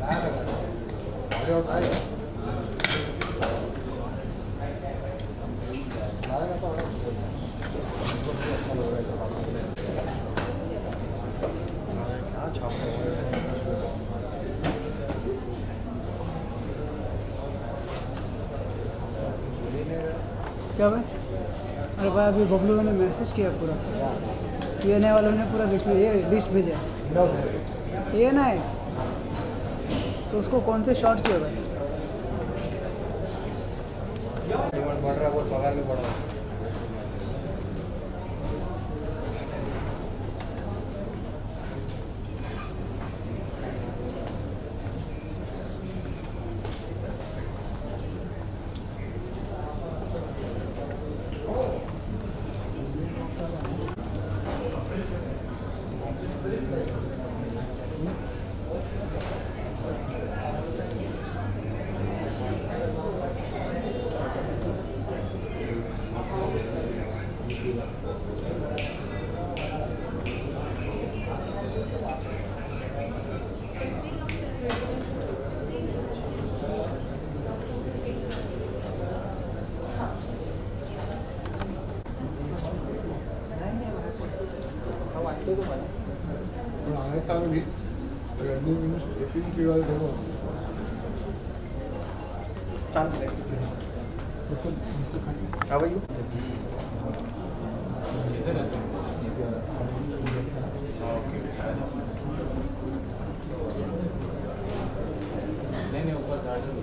क्या भाई? अरे भाई अभी बबलू ने मैसेज किया पूरा, पीएनए वालों ने पूरा ये लिस्ट भेजा ये ना है, तो उसको कौन से शॉट किया भाई? बढ़ रहा है, बहुत पगार भी बढ़ रहा है। 사람이 필요할 때고 How are you? नहीं ऊपर गार्डन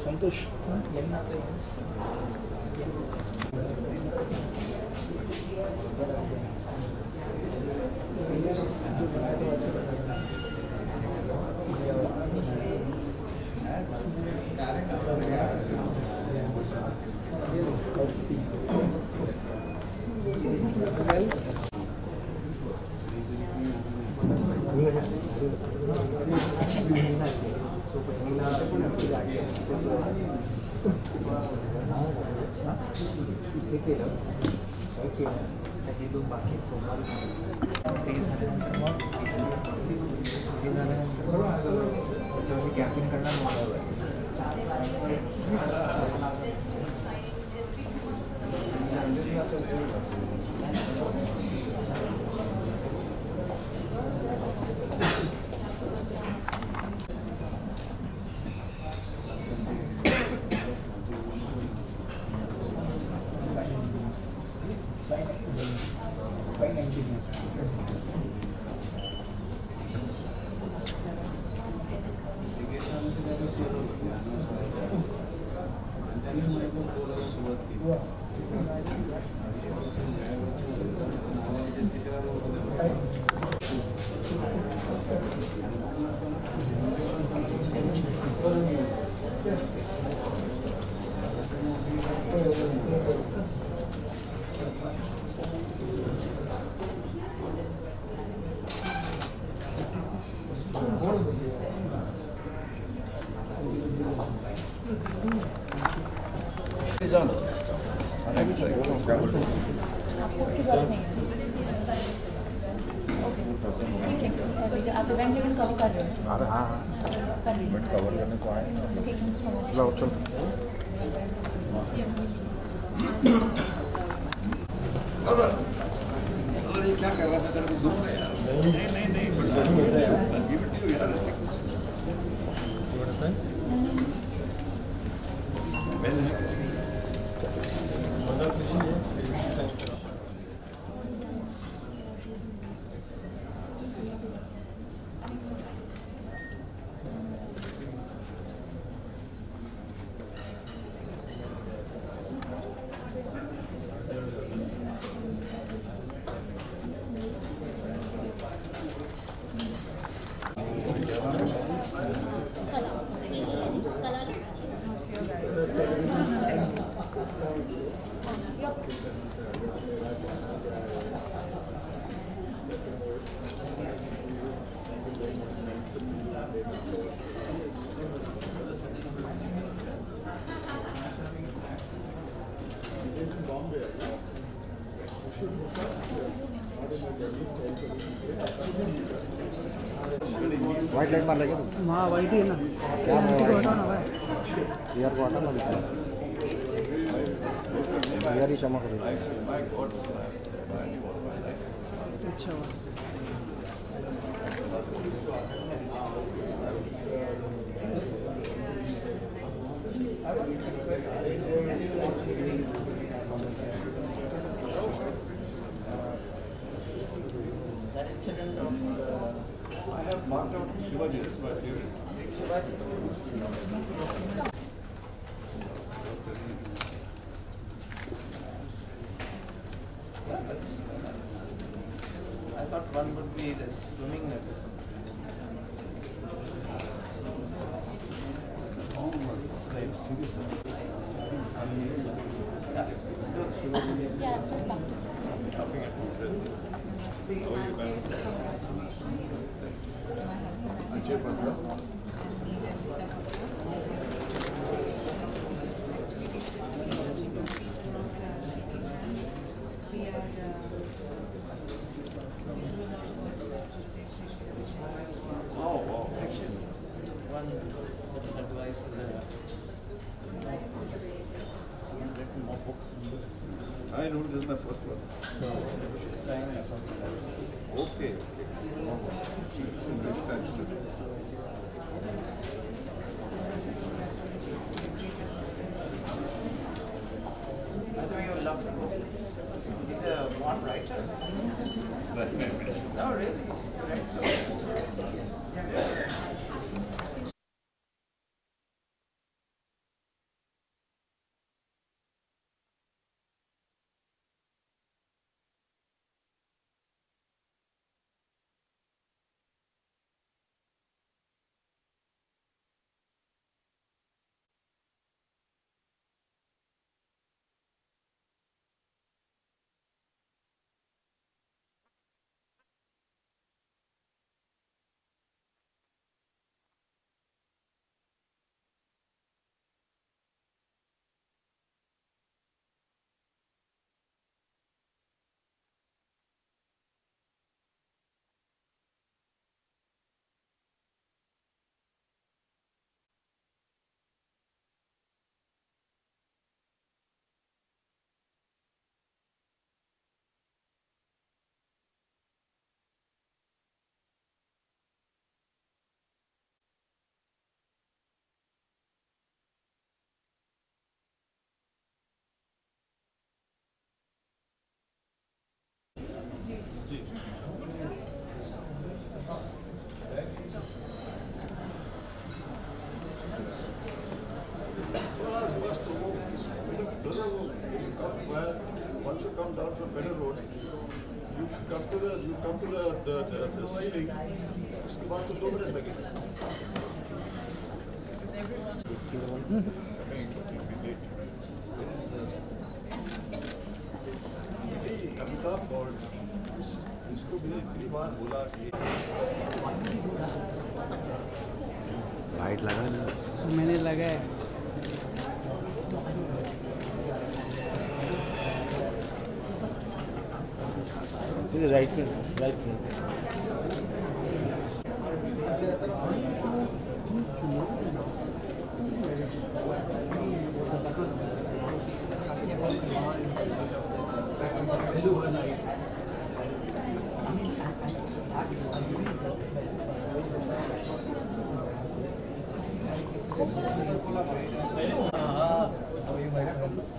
संतोष कैंपिंग करना उसकी जरूरत नहीं है। ठीक है, आप इवेंट लेकिन कवर कर रहे हो? हाँ कर लीजिए। इवेंट कवर करने को आए चल अगर ये क्या कर रहा था तेरे को दुख है यार? नहीं यार व्हाइट लाइट मार लगे हाँ वाइट ही है ना क्या आंटी को हटाओ ना भाई यार को हटा ना यार ही चमक रही है अच्छा हुआ That incident of I have marked out Shivaji. This is my favorite. Shivaji. Yeah, that's nice. I thought one would be the swimming episode. Oh, it's like serious. Yeah, just after. Laughing at me. How are you, man? Ajay Batra. Oh, wow. One little advice someone written more books I know this is my first one. sign or something like that. Okay. Next time. By the way, you love books. He's a one writer. No, really. Right? So, Once you come down from Better Road, you come to the ceiling. उसके बाद तो 2 minute लगेंगे. अमिताभ और इसको भी इतनी बार बोला कि लाइट लगा ना मैंने लगाया right right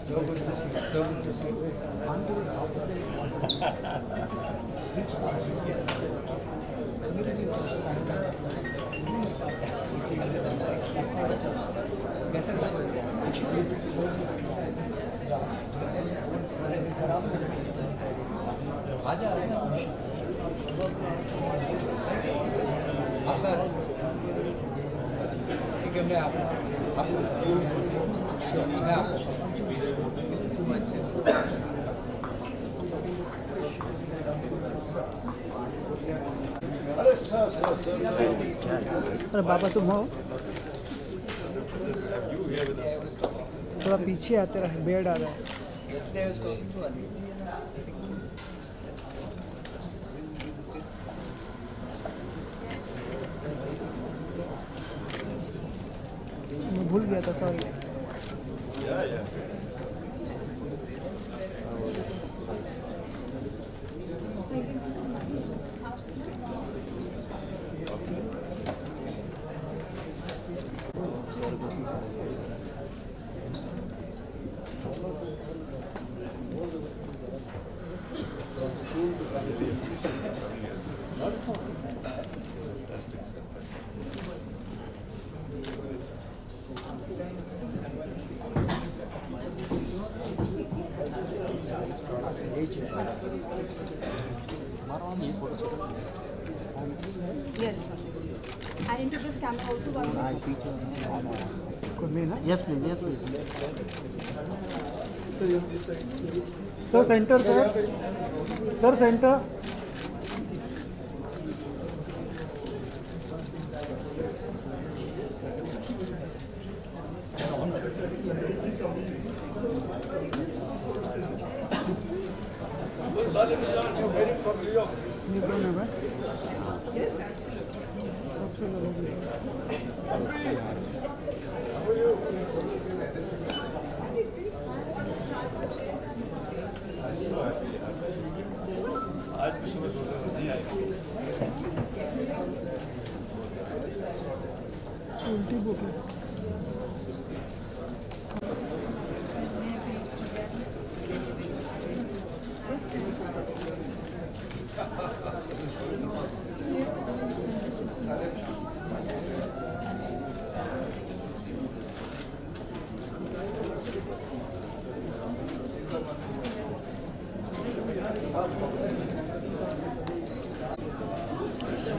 so good to see. So good to see. ठीक है मैं आपको श्योर मैं अरे सर अरे बाबा तुम हो थोड़ा पीछे आते रहे बेड आ रहा है Yesterday I was talking to Ali. मैं भूल गया था, sorry. Yeah. Yes, and into this camera also one more. Could be, na? Yes, please. Yes, please. Sir, center, sir. Sir, center. You made it from New York. You don't know, right? Yes, absolutely. सबसे lovely. आज भी सुबह सोचा था नहीं आएगी. उल्टी book है.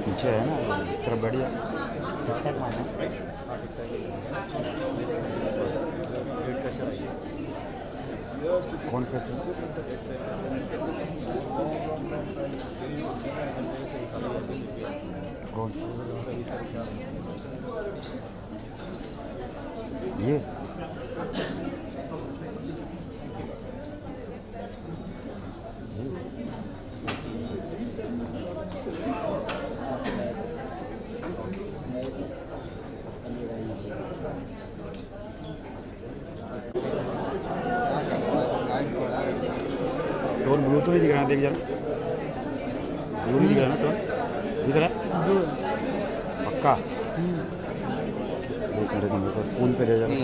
पीछे है ना, इस तरफ बढ़िया. ठीक-ठाक माना. कौन कैसे? कौन? ये टोन ब्लू तो नहीं दिख रहा, देख जरा. ब्लू नहीं दिख रहा ना टोन? दिख रहा है? पक्का? देख मेरे नंबर पर फ़ोन पे दे जरा.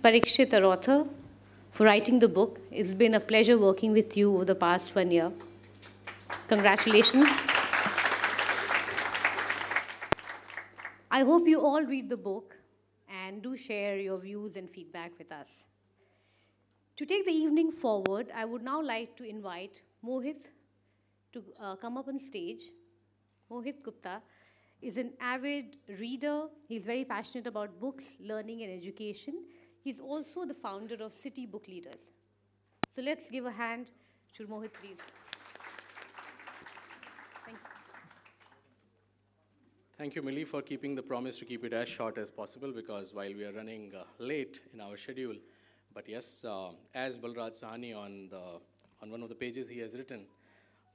Parikshit, our author, for writing the book. It's been a pleasure working with you over the past 1 year. Congratulations. I hope you all read the book and do share your views and feedback with us. To take the evening forward, I would now like to invite Mohit to come up on stage. Mohit Gupta is an avid reader. He's very passionate about books, learning, and education. He's also the founder of City Book Leaders. So let's give a hand to Mohit, please. Thank you. Thank you, Millie, for keeping the promise to keep it as short as possible, because while we are running late in our schedule, but yes, as Balraj Sahni on one of the pages he has written,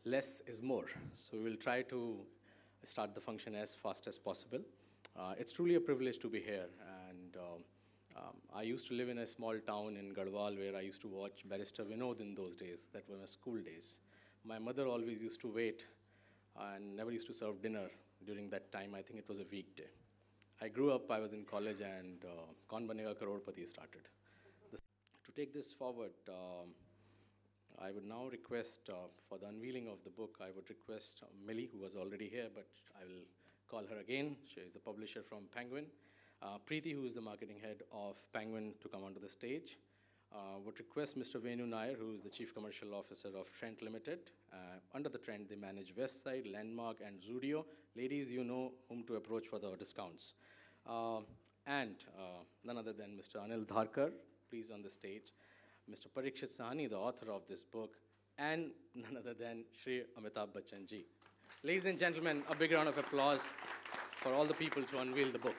less is more. So we will try to start the function as fast as possible. It's truly a privilege to be here, and I used to live in a small town in Garhwal where I used to watch Barrister Vinod in those days. That were my school days. My mother always used to wait and never used to serve dinner during that time. I think it was a weekday. I grew up, I was in college, and Kaun Banega Crorepati started. To take this forward, I would now request, for the unveiling of the book, I would request Millie, who was already here, but I will call her again. She is the publisher from Penguin. Preeti, who is the marketing head of Penguin, to come onto the stage. Would request Mr. Venu Nair, who is the Chief Commercial Officer of Trent Limited. Under the Trent, they manage Westside, Landmark, and Zudio. Ladies, you know whom to approach for the discounts. And none other than Mr. Anil Dharkar, please on the stage. Mr. Parikshit Sahni, the author of this book, and none other than Shri Amitabh Bachchan ji. Ladies and gentlemen, a big round of applause for all the people to unveil the book.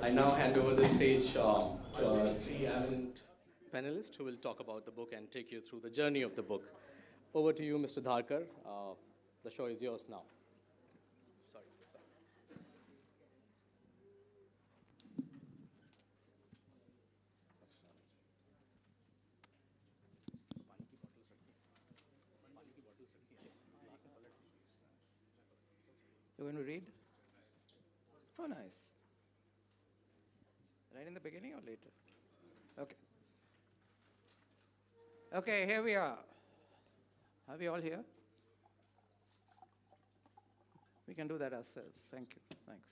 I now hand over the stage to our three eminent panelists who will talk about the book and take you through the journey of the book. Over to you, Mr. Dharkar. The show is yours now. Sorry. You want to read? Oh, nice. Right in the beginning or later? Okay. Okay, here we are. Are we all here? We can do that ourselves. Thank you. Thanks.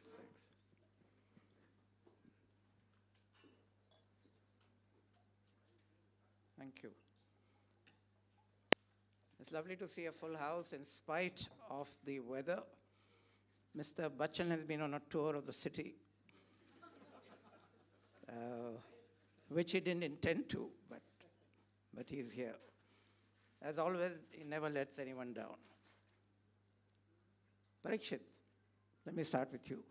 Thank you. It's lovely to see a full house in spite of the weather. Mr. Bachchan has been on a tour of the city, which he didn't intend to, but he's here. As always, he never lets anyone down. Parikshit, let me start with you.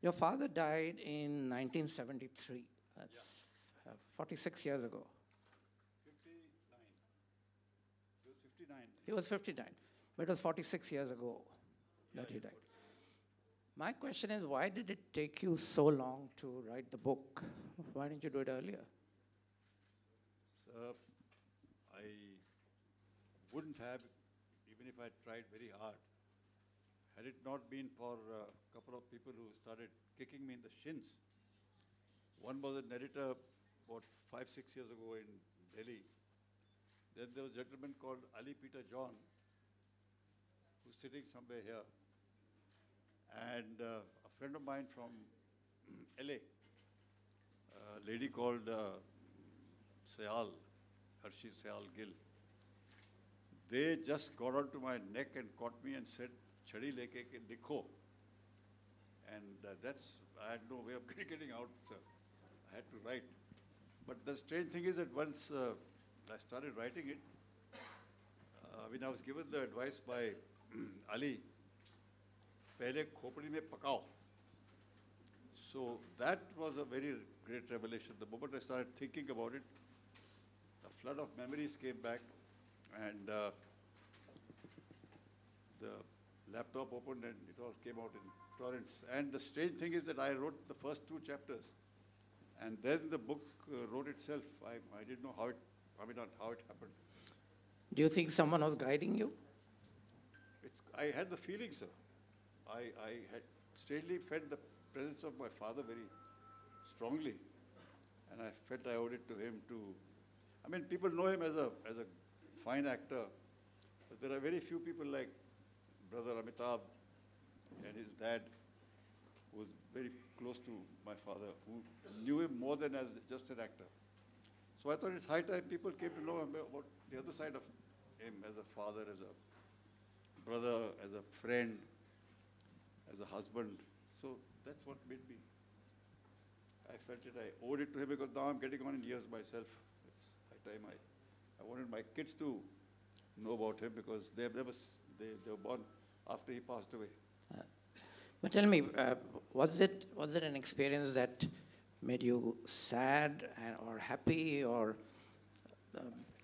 Your father died in 1973. That's 46 years ago. 59. He was 59. He was 59, but it was 46 years ago that he died. My question is, why did it take you so long to write the book? Why didn't you do it earlier? Sir, I wouldn't have, even if I tried very hard. Had it not been for a couple of people who started kicking me in the shins. One was an editor about 5-6 years ago in Delhi. Then there was a gentleman called Ali Peter John, who's sitting somewhere here. And a friend of mine from LA, a lady called Sayal, Harshi Sayal Gill. They just got onto my neck and caught me and said, "Chadi leke ke likho." And I had no way of getting out, sir. I had to write. But the strange thing is that once I started writing it, when I was given the advice by Ali, pehle khopadi mein pakao. So that was a very great revelation. The moment I started thinking about it, a flood of memories came back, and the laptop opened and it all came out in torrents. And the strange thing is that I wrote the first 2 chapters, and then the book wrote itself. I didn't know how it happened. Do you think someone was guiding you? I had the feeling, sir. I had strangely felt the presence of my father very strongly, and I felt I owed it to him to. I mean, people know him as a fine actor, but there are very few people like Brother Amitabh and his dad, who was very close to my father, who knew him more than as just an actor. So I thought it's high time people came to know about the other side of him as a father, as a brother, as a friend, as a husband. So that's what made me. I felt it, I owed it to him, because now I'm getting on in years myself. It's high time I wanted my kids to know about him, because they were born after he passed away. But tell me, was it an experience that made you sad or happy, or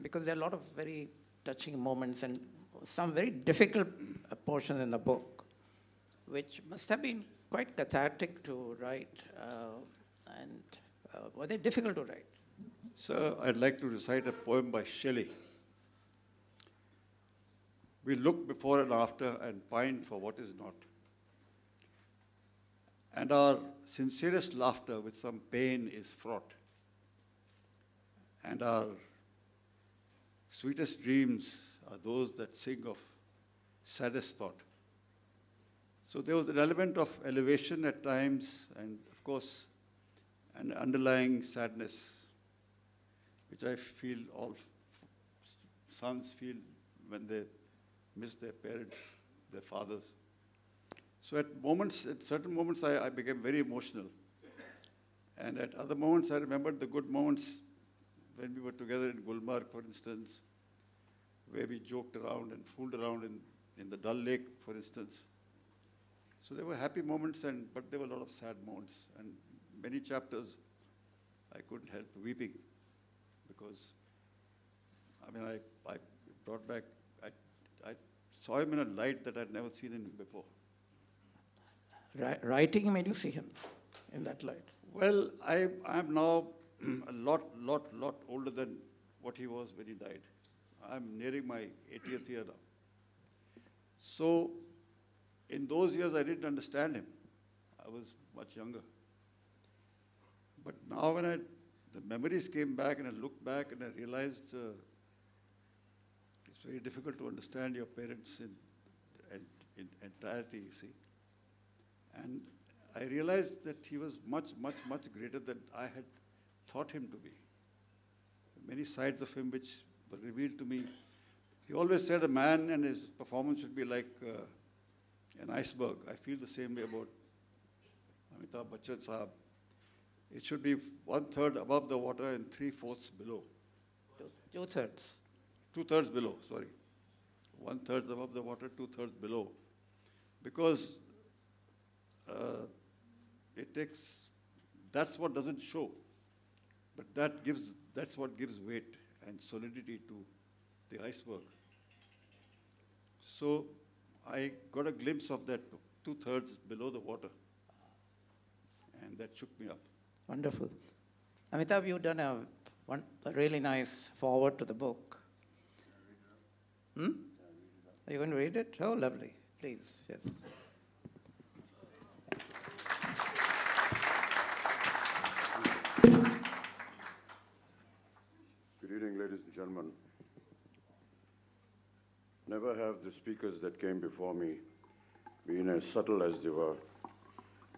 because there are a lot of very touching moments and some very difficult portions in the book, which must have been quite cathartic to write, and were they difficult to write? Sir, I'd like to recite a poem by Shelley. We look before and after and pine for what is not. And our sincerest laughter with some pain is fraught. And our sweetest dreams are those that sing of saddest thought. So there was an element of elevation at times, and of course, an underlying sadness, which I feel all sons feel when they miss their parents, their fathers. So at certain moments, I became very emotional. And at other moments, I remembered the good moments when we were together in Gulmarg, for instance, where we joked around and fooled around in the Dal Lake, for instance. So there were happy moments, but there were a lot of sad moments. And many chapters, I couldn't help weeping, because, I mean, I brought back, I saw him in a light that I'd never seen in him before. Writing made you see him in that light? Well, I'm now a lot older than what he was when he died. I'm nearing my 80th year now. So in those years, I didn't understand him. I was much younger. But now when the memories came back and I looked back and I realized it's very difficult to understand your parents in entirety, you see. And I realized that he was much greater than I had thought him to be. many sides of him which were revealed to me. He always said a man and his performance should be like an iceberg. I feel the same way about Amitabh Bachchan Sahab. It should be 1/3 above the water and 3/4 below. 2/3. 2/3 below, sorry. 1/3 above the water, 2/3 below. Because that's what doesn't show. But that's what gives weight and solidity to the iceberg. So I got a glimpse of that 2/3 below the water. And that shook me up. Wonderful. Amitabh, you've done a really nice forward to the book. Are you going to read it? Oh, lovely. Please, yes. Good evening, ladies and gentlemen. Never have the speakers that came before me been as subtle as they were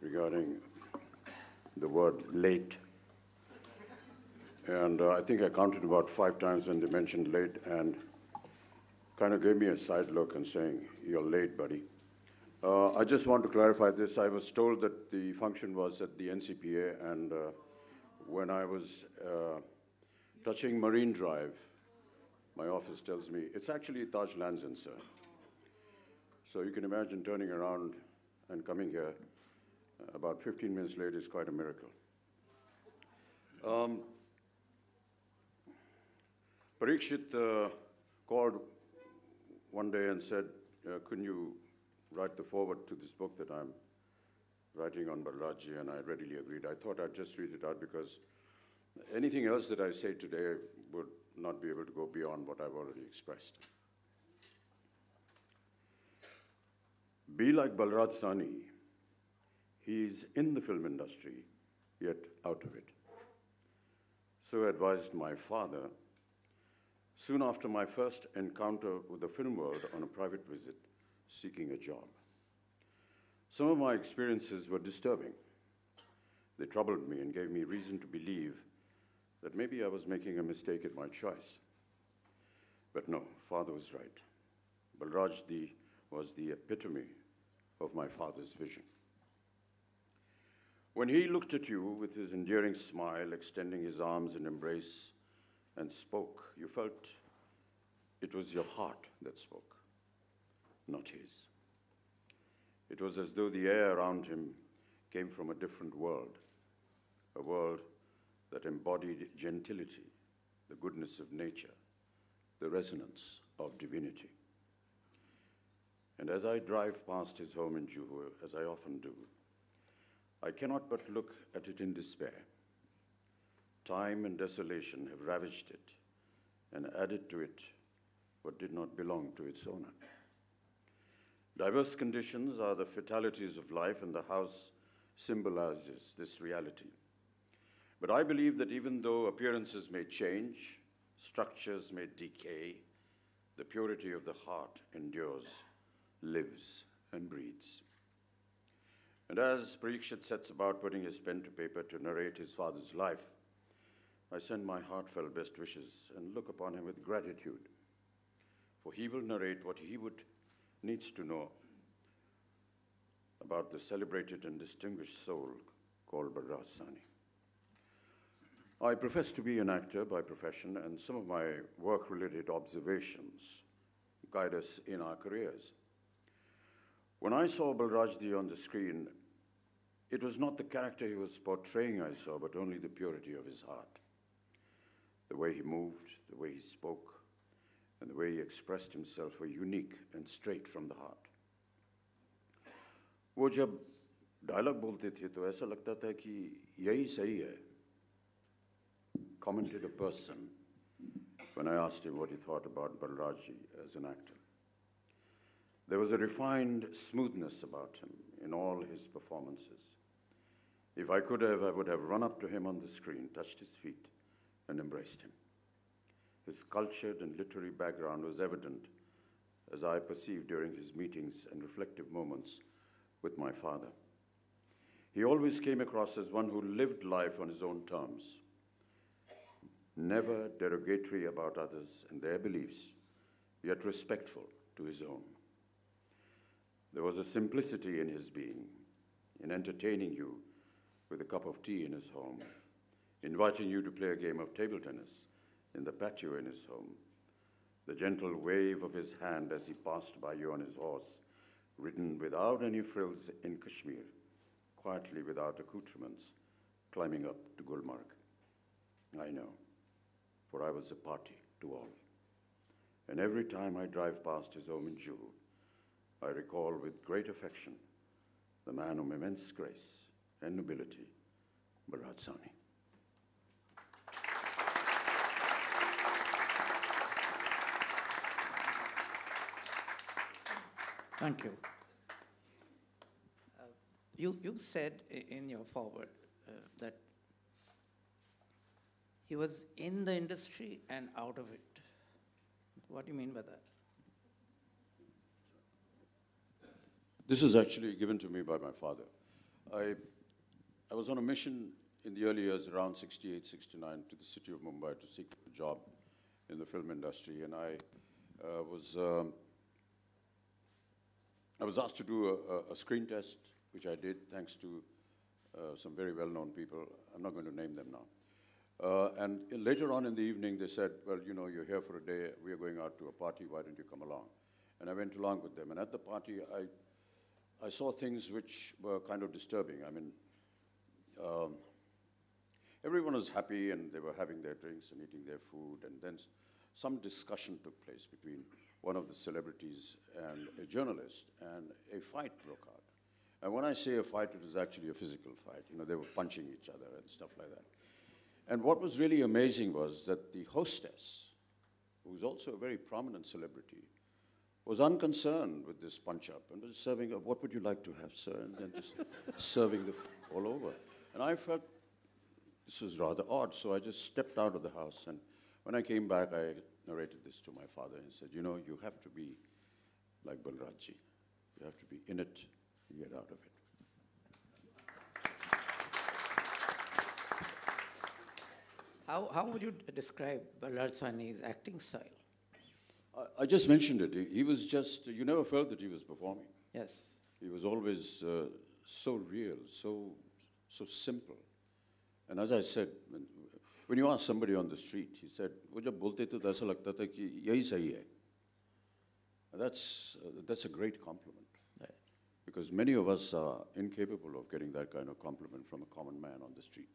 regarding the word late. And I think I counted about 5 times when they mentioned late and kind of gave me a side look and saying, "You're late, buddy." I just want to clarify this. I was told that the function was at the NCPA, and when I was touching Marine Drive, my office tells me, "It's actually Taj Lands End, sir." So you can imagine turning around and coming here about 15 minutes late is quite a miracle. Parikshit called one day and said, "Couldn't you write the forward to this book that I'm writing on Balraj?" And I readily agreed. I thought I'd just read it out because anything else that I say today would not be able to go beyond what I've already expressed. Be like Balraj Sahni. He's in the film industry, yet out of it. So advised my father soon after my first encounter with the film world on a private visit seeking a job. Some of my experiences were disturbing. They troubled me and gave me reason to believe that maybe I was making a mistake in my choice. But no, father was right. Balraj was the epitome of my father's vision. When he looked at you with his endearing smile, extending his arms in embrace and spoke, you felt it was your heart that spoke, not his. It was as though the air around him came from a different world, a world that embodied gentility, the goodness of nature, the resonance of divinity. And as I drive past his home in Juhu, as I often do, I cannot but look at it in despair. Time and desolation have ravaged it and added to it what did not belong to its owner. Diverse conditions are the fatalities of life, and the house symbolizes this reality. But I believe that even though appearances may change, structures may decay, the purity of the heart endures, lives, and breathes. And as Parikshit sets about putting his pen to paper to narrate his father's life, I send my heartfelt best wishes and look upon him with gratitude, for he will narrate what he needs to know about the celebrated and distinguished soul called Balraj Sahni. I profess to be an actor by profession, and some of my work-related observations guide us in our careers. When I saw Balraj on the screen, it was not the character he was portraying I saw, but only the purity of his heart. The way he moved, the way he spoke, and the way he expressed himself were unique and straight from the heart. वो जब dialogue बोलते थे तो ऐसा लगता था कि यही सही है. Commented a person when I asked him what he thought about Balraj as an actor. There was a refined smoothness about him in all his performances. If I could have, I would have run up to him on the screen, touched his feet, and embraced him. His cultured and literary background was evident, as I perceived during his meetings and reflective moments with my father. He always came across as one who lived life on his own terms. never derogatory about others and their beliefs, yet respectful to his own. There was a simplicity in his being, in entertaining you with a cup of tea in his home, inviting you to play a game of table tennis in the patio in his home, the gentle wave of his hand as he passed by you on his horse, ridden without any frills in Kashmir, quietly without accoutrements, climbing up to Gulmarg. I know, for I was a party to all. And every time I drive past his home in Juhu, I recall with great affection the man of immense grace and nobility, Balraj Sahni. Thank you. You said in your foreword that he was in the industry and out of it. What do you mean by that? This is actually given to me by my father. I was on a mission in the early years, around 68, 69, to the city of Mumbai to seek a job in the film industry, and I was asked to do a screen test, which I did, thanks to some very well-known people. I'm not going to name them now. And later on in the evening, they said, well, you know, you're here for a day. We are going out to a party. Why don't you come along? And I went along with them. And at the party, I saw things which were kind of disturbing. I mean, everyone was happy, and they were having their drinks and eating their food. And then some discussion took place between one of the celebrities and a journalist, and a fight broke out. And when I say a fight, it was actually a physical fight. You know, they were punching each other and stuff like that. And what was really amazing was that the hostess, who was also a very prominent celebrity, was unconcerned with this punch-up and was serving up, what would you like to have, sir? And then just serving the food all over. And I felt this was rather odd, so I just stepped out of the house. And when I came back, I narrated this to my father and said, you know, you have to be like Balrajji. You have to be in it and get out of it. How would you describe Balraj Sahni's acting style? I just mentioned it. He was just, you never felt that he was performing. Yes. He was always so real, so simple. And as I said, when you ask somebody on the street, he said, "वो जब बोलते थे तो ऐसा लगता था कि यही सही है." That's a great compliment. Right. Because many of us are incapable of getting that kind of compliment from a common man on the street.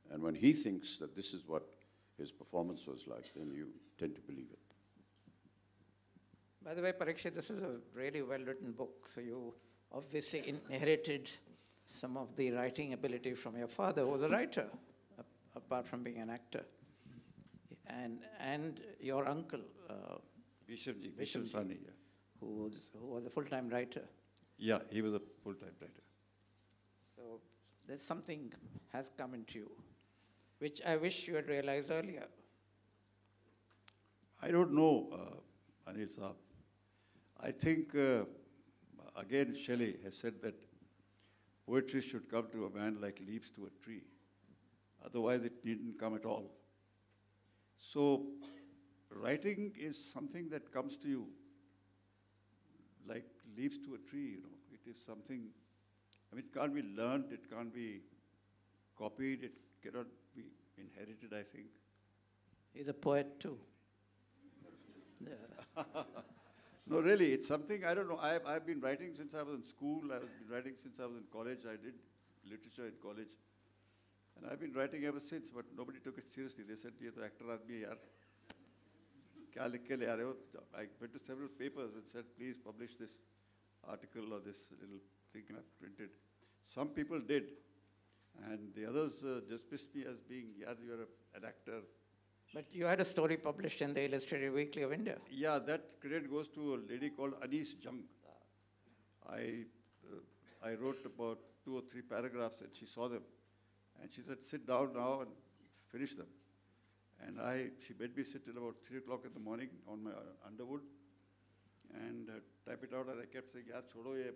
And when he thinks that this is what his performance was like, then you tend to believe it. By the way, Parikshit, this is a really well-written book. So you obviously inherited some of the writing ability from your father, who was a writer, apart from being an actor. And your uncle, Bishop Sahni, yeah. who was a full-time writer. Yeah, he was a full-time writer. So there's something has come into you, which I wish you had realized earlier. I don't know, Anil Saab. I think, again, Shelley has said that poetry should come to a man like leaves to a tree. Otherwise, it needn't come at all. So, writing is something that comes to you like leaves to a tree, you know. It is something, I mean, it can't be learned, it can't be copied, it cannot be inherited, I think. He's a poet too. Yeah. No, really, it's something, I don't know, I've been writing since I was in school, I've been writing since I was in college, I did literature in college. And I've been writing ever since, but nobody took it seriously. They said, "Ye to actor aadmi hai yaar. Kya likh ke le aa rahe ho?" I went to several papers and said, "Please publish this article or this little thing I've printed." Some people did, and the others just dismissed me as being, "Yeah, you're an actor." But you had a story published in the Illustrated Weekly of India. Yeah, that credit goes to a lady called Anis Jung. I wrote about 2 or 3 paragraphs and she saw them. And she said, "Sit down now and finish them." And she made me sit till about 3 o'clock in the morning on my underwood and type it out. And I kept saying, "Yaar, chodo ye,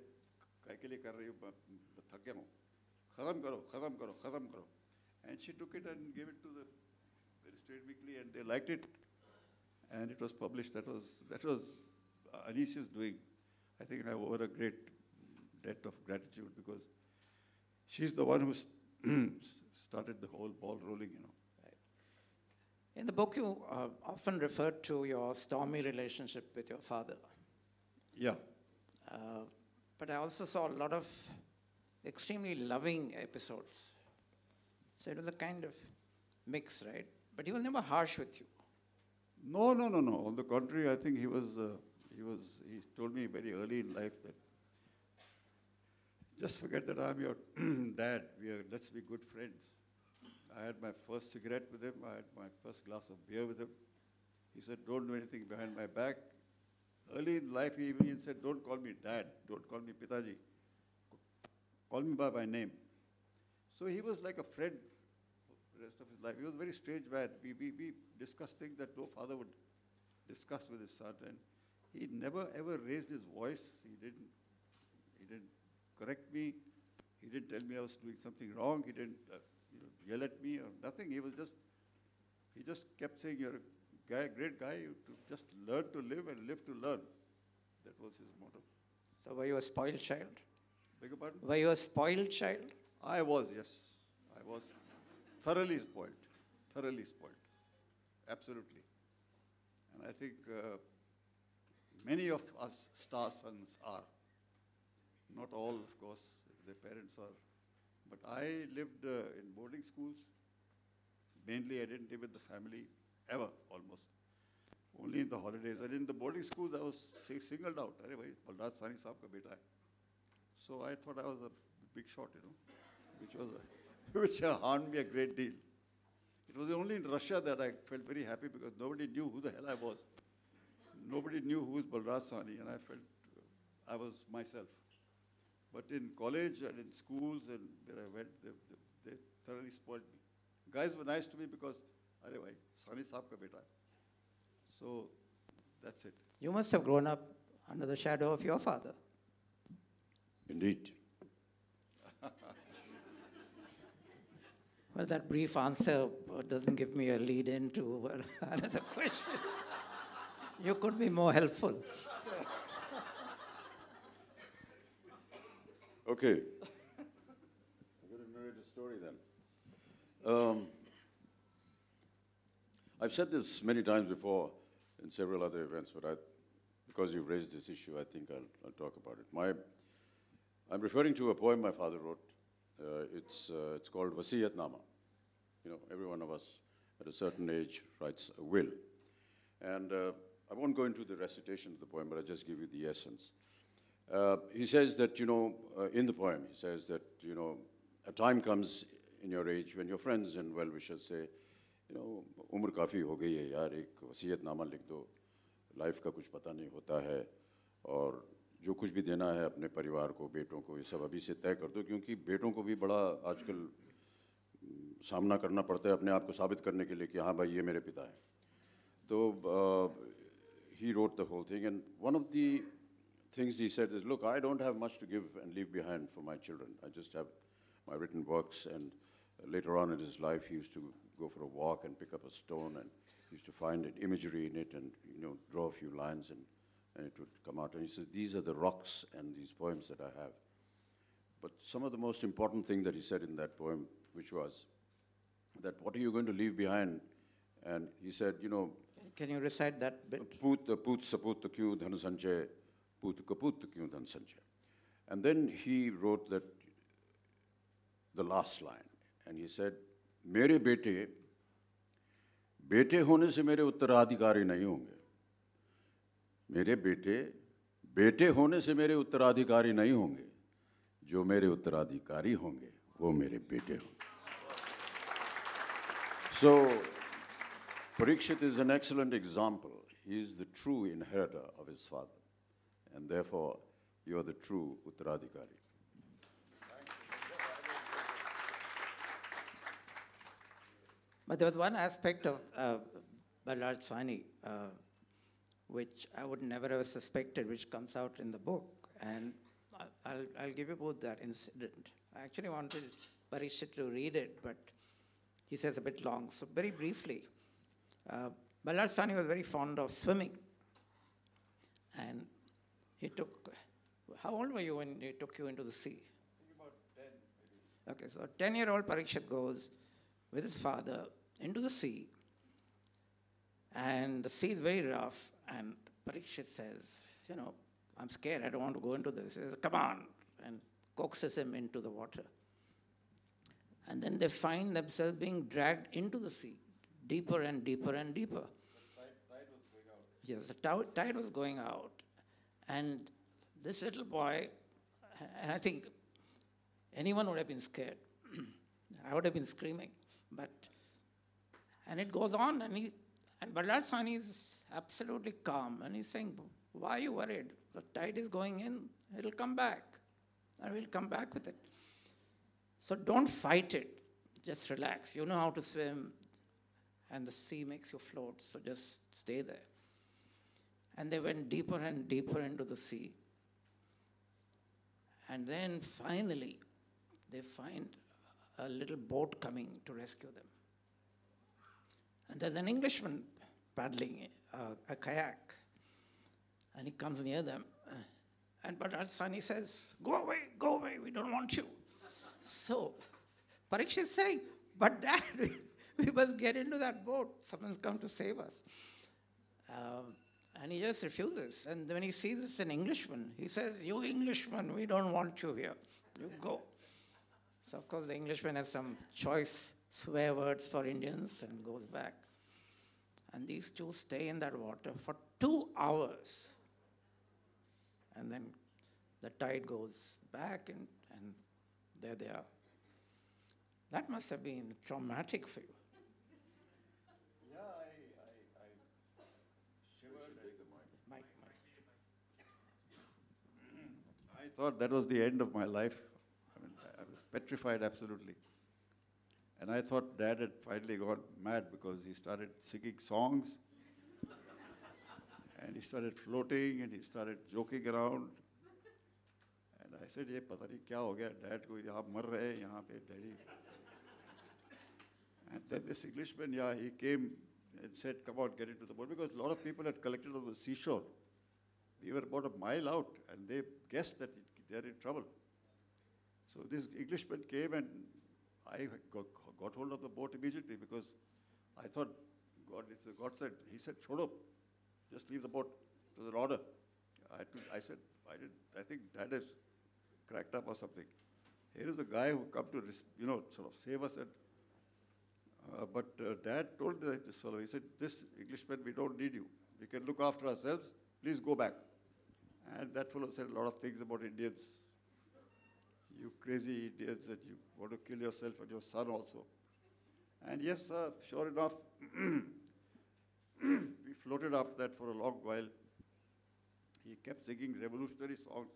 kai ke liye kar rahi ho, thak gaya hu. Khatam karo, khatam karo, khatam karo." And she took it and gave it to the Illustrated Weekly. and they liked it, and it was published. That was Anisha's doing. I think I owe her a great debt of gratitude because she's the one who started the whole ball rolling, you know. In the book, you often refer to your stormy relationship with your father. Yeah. But I also saw a lot of extremely loving episodes. So it was a kind of mix, right? But he was never harsh with you. No. On the contrary, I think he told me very early in life that just forget that I'm your dad. Let's be good friends. I had my first cigarette with him. I had my first glass of beer with him. He said, don't do anything behind my back. Early in life, he even said, don't call me dad. Don't call me Pitaji. Call me by my name. So he was like a friend for the rest of his life. He was a very strange man. We discussed things that no father would discuss with his son. And he never ever raised his voice. He didn't correct me. He didn't tell me I was doing something wrong. He didn't yell at me or nothing. He just kept saying, you're a great guy. You just learn to live and live to learn. That was his motto. So were you a spoiled child? Beg your pardon? Were you a spoiled child? I was, yes. I was thoroughly spoiled. Thoroughly spoiled. Absolutely. And I think many of us star sons are. Not all, of course, their parents are. But I lived in boarding schools. Mainly, I didn't live with the family ever, almost. Only in the holidays. And in the boarding schools, I was singled out. Anyway, Balraj Sahni Saab ka beta hai. So I thought I was a big shot, which harmed me a great deal. It was only in Russia that I felt very happy because nobody knew who the hell I was. Nobody knew who was Balraj Sahni, and I felt I was myself. But in college and in schools and where I went, they thoroughly spoiled me. Guys were nice to me because, arey bhai, Sahni Saab ka beta hai. So that's it. You must have grown up under the shadow of your father. Indeed. Well, that brief answer doesn't give me a lead into another question. You could be more helpful. Okay. I'm going to narrate a story then. I've said this many times before in several other events, but because you've raised this issue, I think I'll talk about it. I'm referring to a poem my father wrote. It's called Wasiyatnama. Every one of us at a certain age writes a will. And I won't go into the recitation of the poem, but I'll just give you the essence. He says that, in the poem, he says that, a time comes in your age when your friends and well-wishers say, umr kafi ho gayi hai yaar, ek wasiyatnama likh do, life ka kuch pata nahi hota hai, aur जो कुछ भी देना है अपने परिवार को, बेटों को, ये सब अभी से तय कर दो, क्योंकि बेटों को भी बड़ा आजकल सामना करना पड़ता है अपने आप को साबित करने के लिए कि हाँ भाई ये मेरे पिता हैं. तो he wrote the whole thing, and one of the things he said is, look, I don't have much to give and leave behind for my children. I just have my written works, and later on in his life he used to go for a walk and pick up a stone, and he used to find an imagery in it and draw a few lines, and it would come out. And he says, these are the rocks and these poems that I have. But some of the most important thing that he said in that poem, which was that what are you going to leave behind? And he said, Can you recite that bit? Put saput kyu dhan sanchay, put kaput kyu dhan sanchay. And then he wrote that, the last line, and he said, mere bete hone se mere uttaradhikari nahi honge. मेरे बेटे होने से मेरे उत्तराधिकारी नहीं होंगे, जो मेरे उत्तराधिकारी होंगे वो मेरे बेटे होंगे. So Parikshit is an excellent example. He is the true inheritor of his father, and therefore you are the true uttaradhikari. But there was one aspect of Balraj Sahni which I would never have suspected, which comes out in the book. And I'll give you both that incident. I actually wanted Parikshit to read it, but he says a bit long. So very briefly, Balraj Sahni was very fond of swimming. And he took, how old were you when he took you into the sea? About 10, maybe. Okay, so a 10-year-old Parikshit goes with his father into the sea. And the sea is very rough. And Parikshit says, you know, I'm scared, I don't want to go into this. He says, come on, and coaxes him into the water. And then they find themselves being dragged into the sea, deeper and deeper and deeper. The tide was going out. Yes, the tide was going out. And this little boy, and I think anyone would have been scared. I would have been screaming. And it goes on, and Balraj Sahni is absolutely calm. And he's saying, why are you worried? The tide is going in, it'll come back. And we'll come back with it. So don't fight it. Just relax. You know how to swim, and the sea makes you float, so just stay there. And they went deeper and deeper into the sea. And then finally, they find a little boat coming to rescue them. And there's an Englishman paddling a kayak. And he comes near them. And Balraj Sahni says, go away, we don't want you. So Parikshit is saying, but Dad, we must get into that boat. Someone's come to save us. And he just refuses. And when he sees it's an Englishman, he says, you Englishman, we don't want you here. You go. So of course the Englishman has some choice swear words for Indians and goes back. And these two stay in that water for 2 hours. And then the tide goes back, and there they are. That must have been traumatic for you. Yeah, I shivered. Mike. I thought that was the end of my life. I mean, I was petrified absolutely. And I thought Dad had finally gone mad because he started singing songs. And he started floating and he started joking around. And I said, "Ye pata nahi kya ho gaya? Dad ko yahan mar rahe hain, yahan pe daddy." And then this Englishman, he came and said, "Come on, get into the boat," because a lot of people had collected on the seashore. We were about a mile out, and they guessed that they're in trouble. So this Englishman came, and I got hold of the boat immediately because I thought, God said, he said, "Chodo, just leave the boat." It was an order. I said, I think Dad has cracked up or something. Here is a guy who come to, sort of save us. And, but Dad told this fellow, he said, "This Englishman, we don't need you. We can look after ourselves. Please go back." And that fellow said a lot of things about Indians. You crazy Indians, that you want to kill yourself and your son also. And yes, sure enough, we floated after that for a long while. He kept singing revolutionary songs.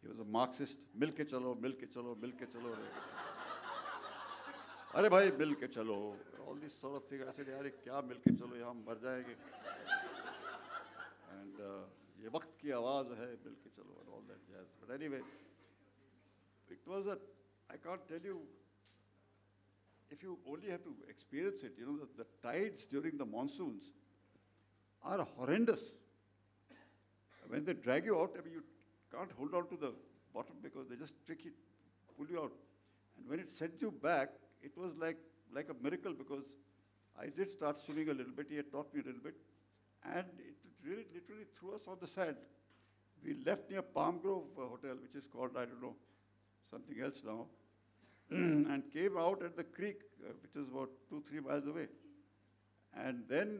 He was a Marxist. Mil ke chalo, mil ke chalo, mil ke chalo. Are bhai, mil ke chalo. All these sort of things. I said, "Yaar, kya mil ke chalo, yahan mar jayenge." And ye waqt ki awaaz hai, mil ke chalo, and all that jazz. But anyway, it was I can't tell you, if you only have to experience it, the tides during the monsoons are horrendous. When they drag you out, I mean, you can't hold on to the bottom because they just pull you out. And when it sent you back, it was like a miracle because I did start swimming a little bit. He had taught me a little bit. And it really literally threw us on the sand. We left near Palm Grove Hotel, which is called, I don't know, something else now, and came out at the creek, which is about 2-3 miles away. And then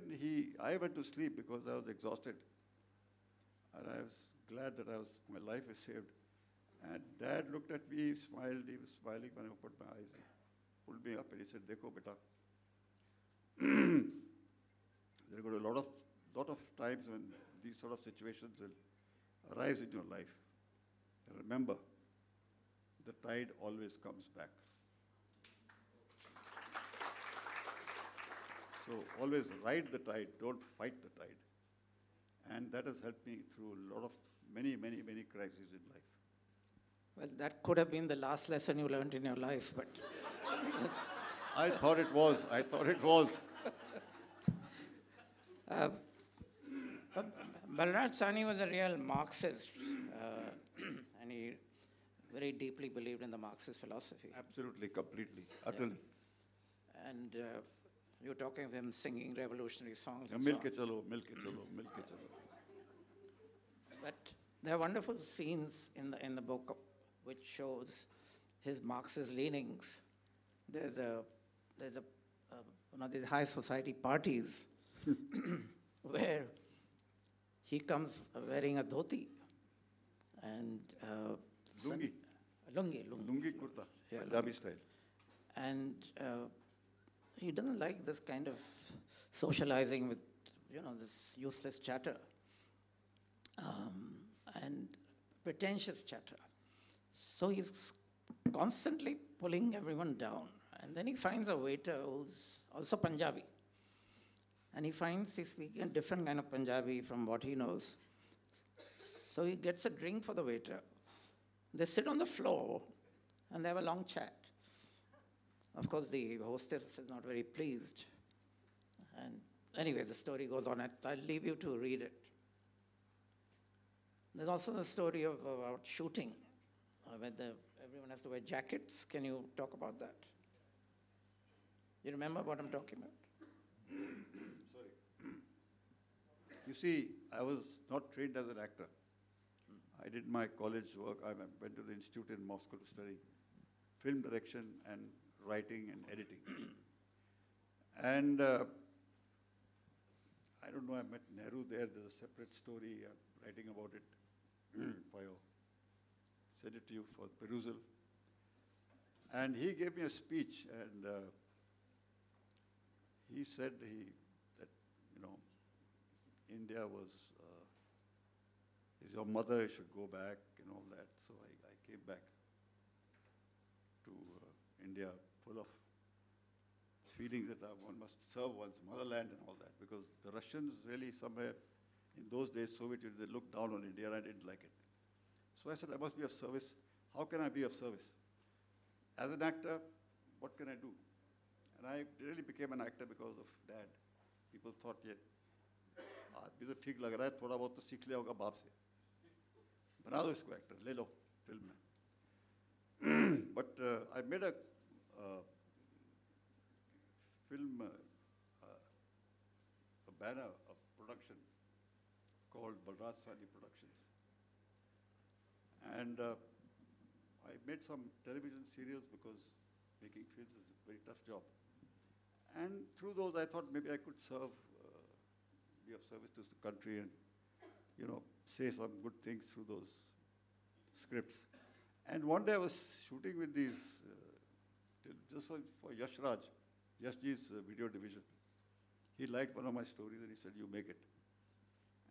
I went to sleep because I was exhausted. And I was glad that my life is saved. And Dad looked at me, smiled. He was smiling when I opened my eyes. He pulled me up and he said, "Dekho, beta." There are going to be a lot of times when these sort of situations will arise in your life. And remember, the tide always comes back. So always ride the tide, don't fight the tide. And that has helped me through a lot of many crises in life. Well, that could have been the last lesson you learned in your life, but... I thought it was. Balraj Sahni was a real Marxist, and he very deeply believed in the Marxist philosophy. Absolutely, completely, utterly. And you were talking of him singing revolutionary songs and Mil so ke on. chalo, mil ke chalo, mil ke chalo. But there are wonderful scenes in the book which shows his Marxist leanings. There's one of these high society parties where he comes wearing a dhoti and Lungi. Lungi kurta, Yeah, Punjabi style. and he doesn't like this kind of socializing with, this useless chatter and pretentious chatter. So he's constantly pulling everyone down. And then he finds a waiter who's also Punjabi. And he finds he's speaking a different kind of Punjabi from what he knows. So he gets a drink for the waiter. They sit on the floor and they have a long chat. Of course, the hostess is not very pleased. And anyway, the story goes on. I'll leave you to read it. There's also the story about shooting, where everyone has to wear jackets. Can you talk about that? You remember what I'm talking about? Sorry. You see, I was not trained as an actor. I did my college work. I went to the institute in Moscow to study film direction and writing and editing. And I don't know, I met Nehru there. There's a separate story. I'm writing about it for you. Send it to you for perusal. And he gave me a speech, and he said that, India was, is your mother, you should go back and all that. So I came back to India full of feelings that one must serve one's motherland and all that, because the Russians really somewhere in those days, Soviet Union, they looked down on India and I didn't like it. So I said, I must be of service. How can I be of service? As an actor, what can I do? And I really became an actor because of Dad. People thought, yeah, aadmi to theek lag raha hai, thoda bahut to seekh liya hoga baap se. Bana do isko actor, le lo film mein. But I made a film, a banner of production called Balraj Sahni Productions. And I made some television serials because making films is a very tough job. And through those, I thought maybe I could serve, be of service to the country and, say some good things through those scripts. And one day I was shooting with these, just for Yash Ji's video division. He liked one of my stories and he said, you make it.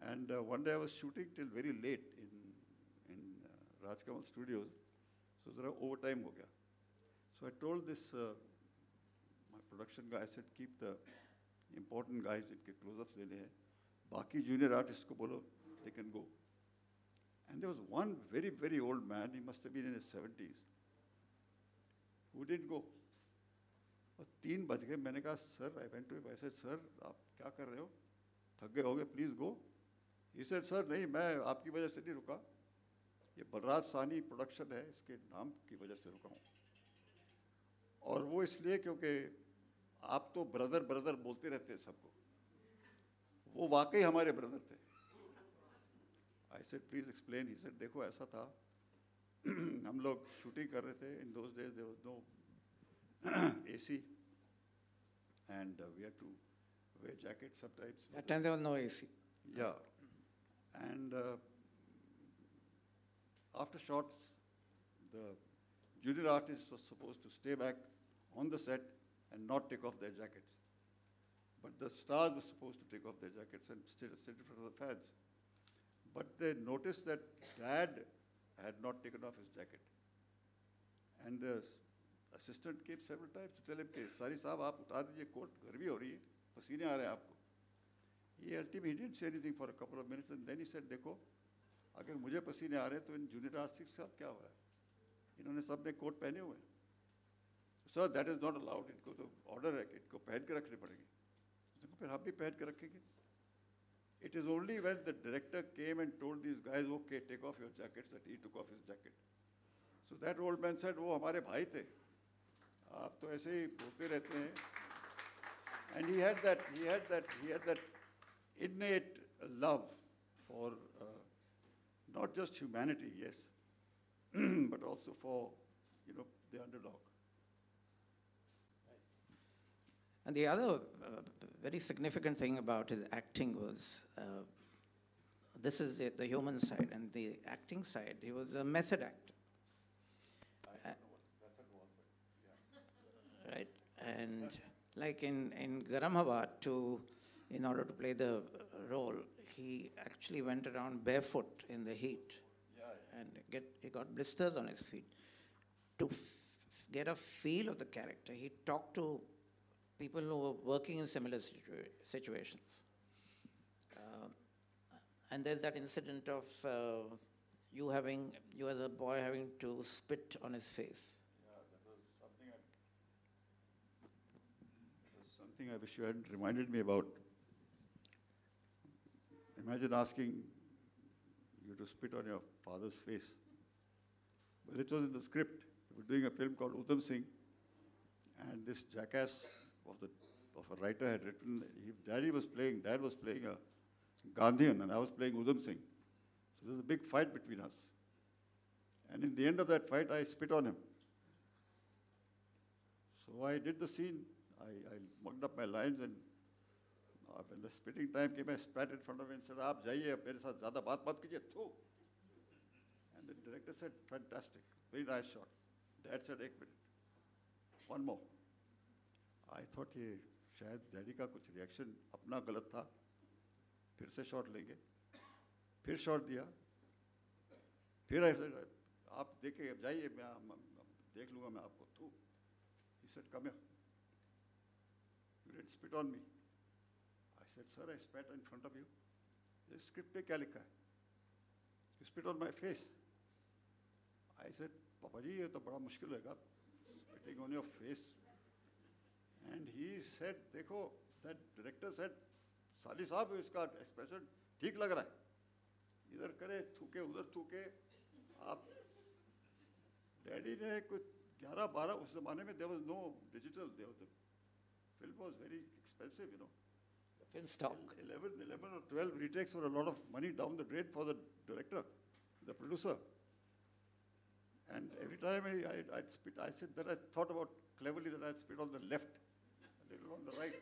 And one day I was shooting till very late in Rajkamal Studios. So there overtime ho gaya. So I told this, my production guy, I said, keep the important guys, inke close-ups lene hai. Baki junior artists ko bolo, they can go. And there was one very, very old man, he must have been in his 70s, who didn't go. और 3 बज गए, मैंने कहा, sir, I went to him, I said, sir, आप क्या कर रहे हो? थक गए होगे, please go. He said, sir, नहीं, मैं आपकी वजह से नहीं रुका. ये बलराज साहनी प्रोडक्शन है, इसके नाम की वजह से रुका हूँ. और वो इसलिए क्योंकि आप तो ब्रदर ब्रदर बोलते रहते हैं सबको. वो वाकई हमारे ब्रदर थे. I said, please explain. He said, देखो ऐसा था. हम लोग शूटिंग कर रहे थे. In those days there was no AC, and we had to wear jackets sometimes. That time there was no AC. Yeah, and after shots, the junior artist was supposed to stay back on the set and not take off their jackets. But the stars were supposed to take off their jackets and sit in front of the fans. But they noticed that Dad had not taken off his jacket. And the assistant came several times to tell him, Sahni sahab, aap utar dijiye coat, garmi ho rahi hai, pasine aa rahe hain aapko. He didn't say anything for a couple of minutes, and then he said, देखो, अगर मुझे पसीने आ रहे हैं तो in junior artist के साथ क्या हो रहा है? इन्होंने सब ने कोट पहने हुए हैं. Sir, that is not allowed. इनको तो ऑर्डर है कि इनको पहन के रखने पड़ेंगे. देखो फिर हम भी पहन के रखेंगे. It is only when the director came and told these guys, okay, take off your jackets, that he took off his jacket. So that old man said, वो हमारे भाई थे. आप तो ऐसे ही बोलते रहते हैं. And he had that innate love for not just humanity, yes, but also for, the underdog. And the other very significant thing about his acting was, this is the human side, and the acting side, he was a method actor. Right? And like in Garam Hawa, in order to play the role, he actually went around barefoot in the heat. And he got blisters on his feet. To get a feel of the character, he talked to people who were working in similar situations. And there's that incident of you as a boy having to spit on his face. Yeah, that was something I wish you hadn't reminded me about. Imagine asking you to spit on your father's face. Well, it was in the script. We were doing a film called Udham Singh, and this jackass of a writer had written, Dad was playing a Gandhian, and I was playing Udham Singh. So there was a big fight between us. And in the end of that fight, I spit on him. So I did the scene. I mugged up my lines, and when the spitting time came, I spat in front of him and said, "Aap jaiye, mere saath zyada baat mat kijiye, thu." And the director said, "Fantastic, very nice shot." Dad said, "Ek minute, one more." I thought ये शायद daddy का कुछ reaction अपना गलत था, फिर से shot लेंगे, फिर शॉट दिया, फिर आप देखे जाइए, मैं देख लूँगा मैं आपको, थू. He said, "Come here. You didn't spit on me." I said, "Sir, I spat in front of you. The script पे क्या लिखा है? You spit on my face." I said, "Papa ji, ये तो बड़ा मुश्किल होगा, spitting on your face." And he said, देखो, that director said, "साली साहब, इसका expression ठीक लग रहा है. इधर करे, थूके, उधर थूके." आप डैडी ने कुछ 11-12, उस ज़माने में there was no digital. The film was very expensive, The film stock. 11 or 12 retakes were a lot of money down the drain for the director, the producer. And every time I'd spit, I said that I thought about cleverly that I'd spit on the left, a little on the right.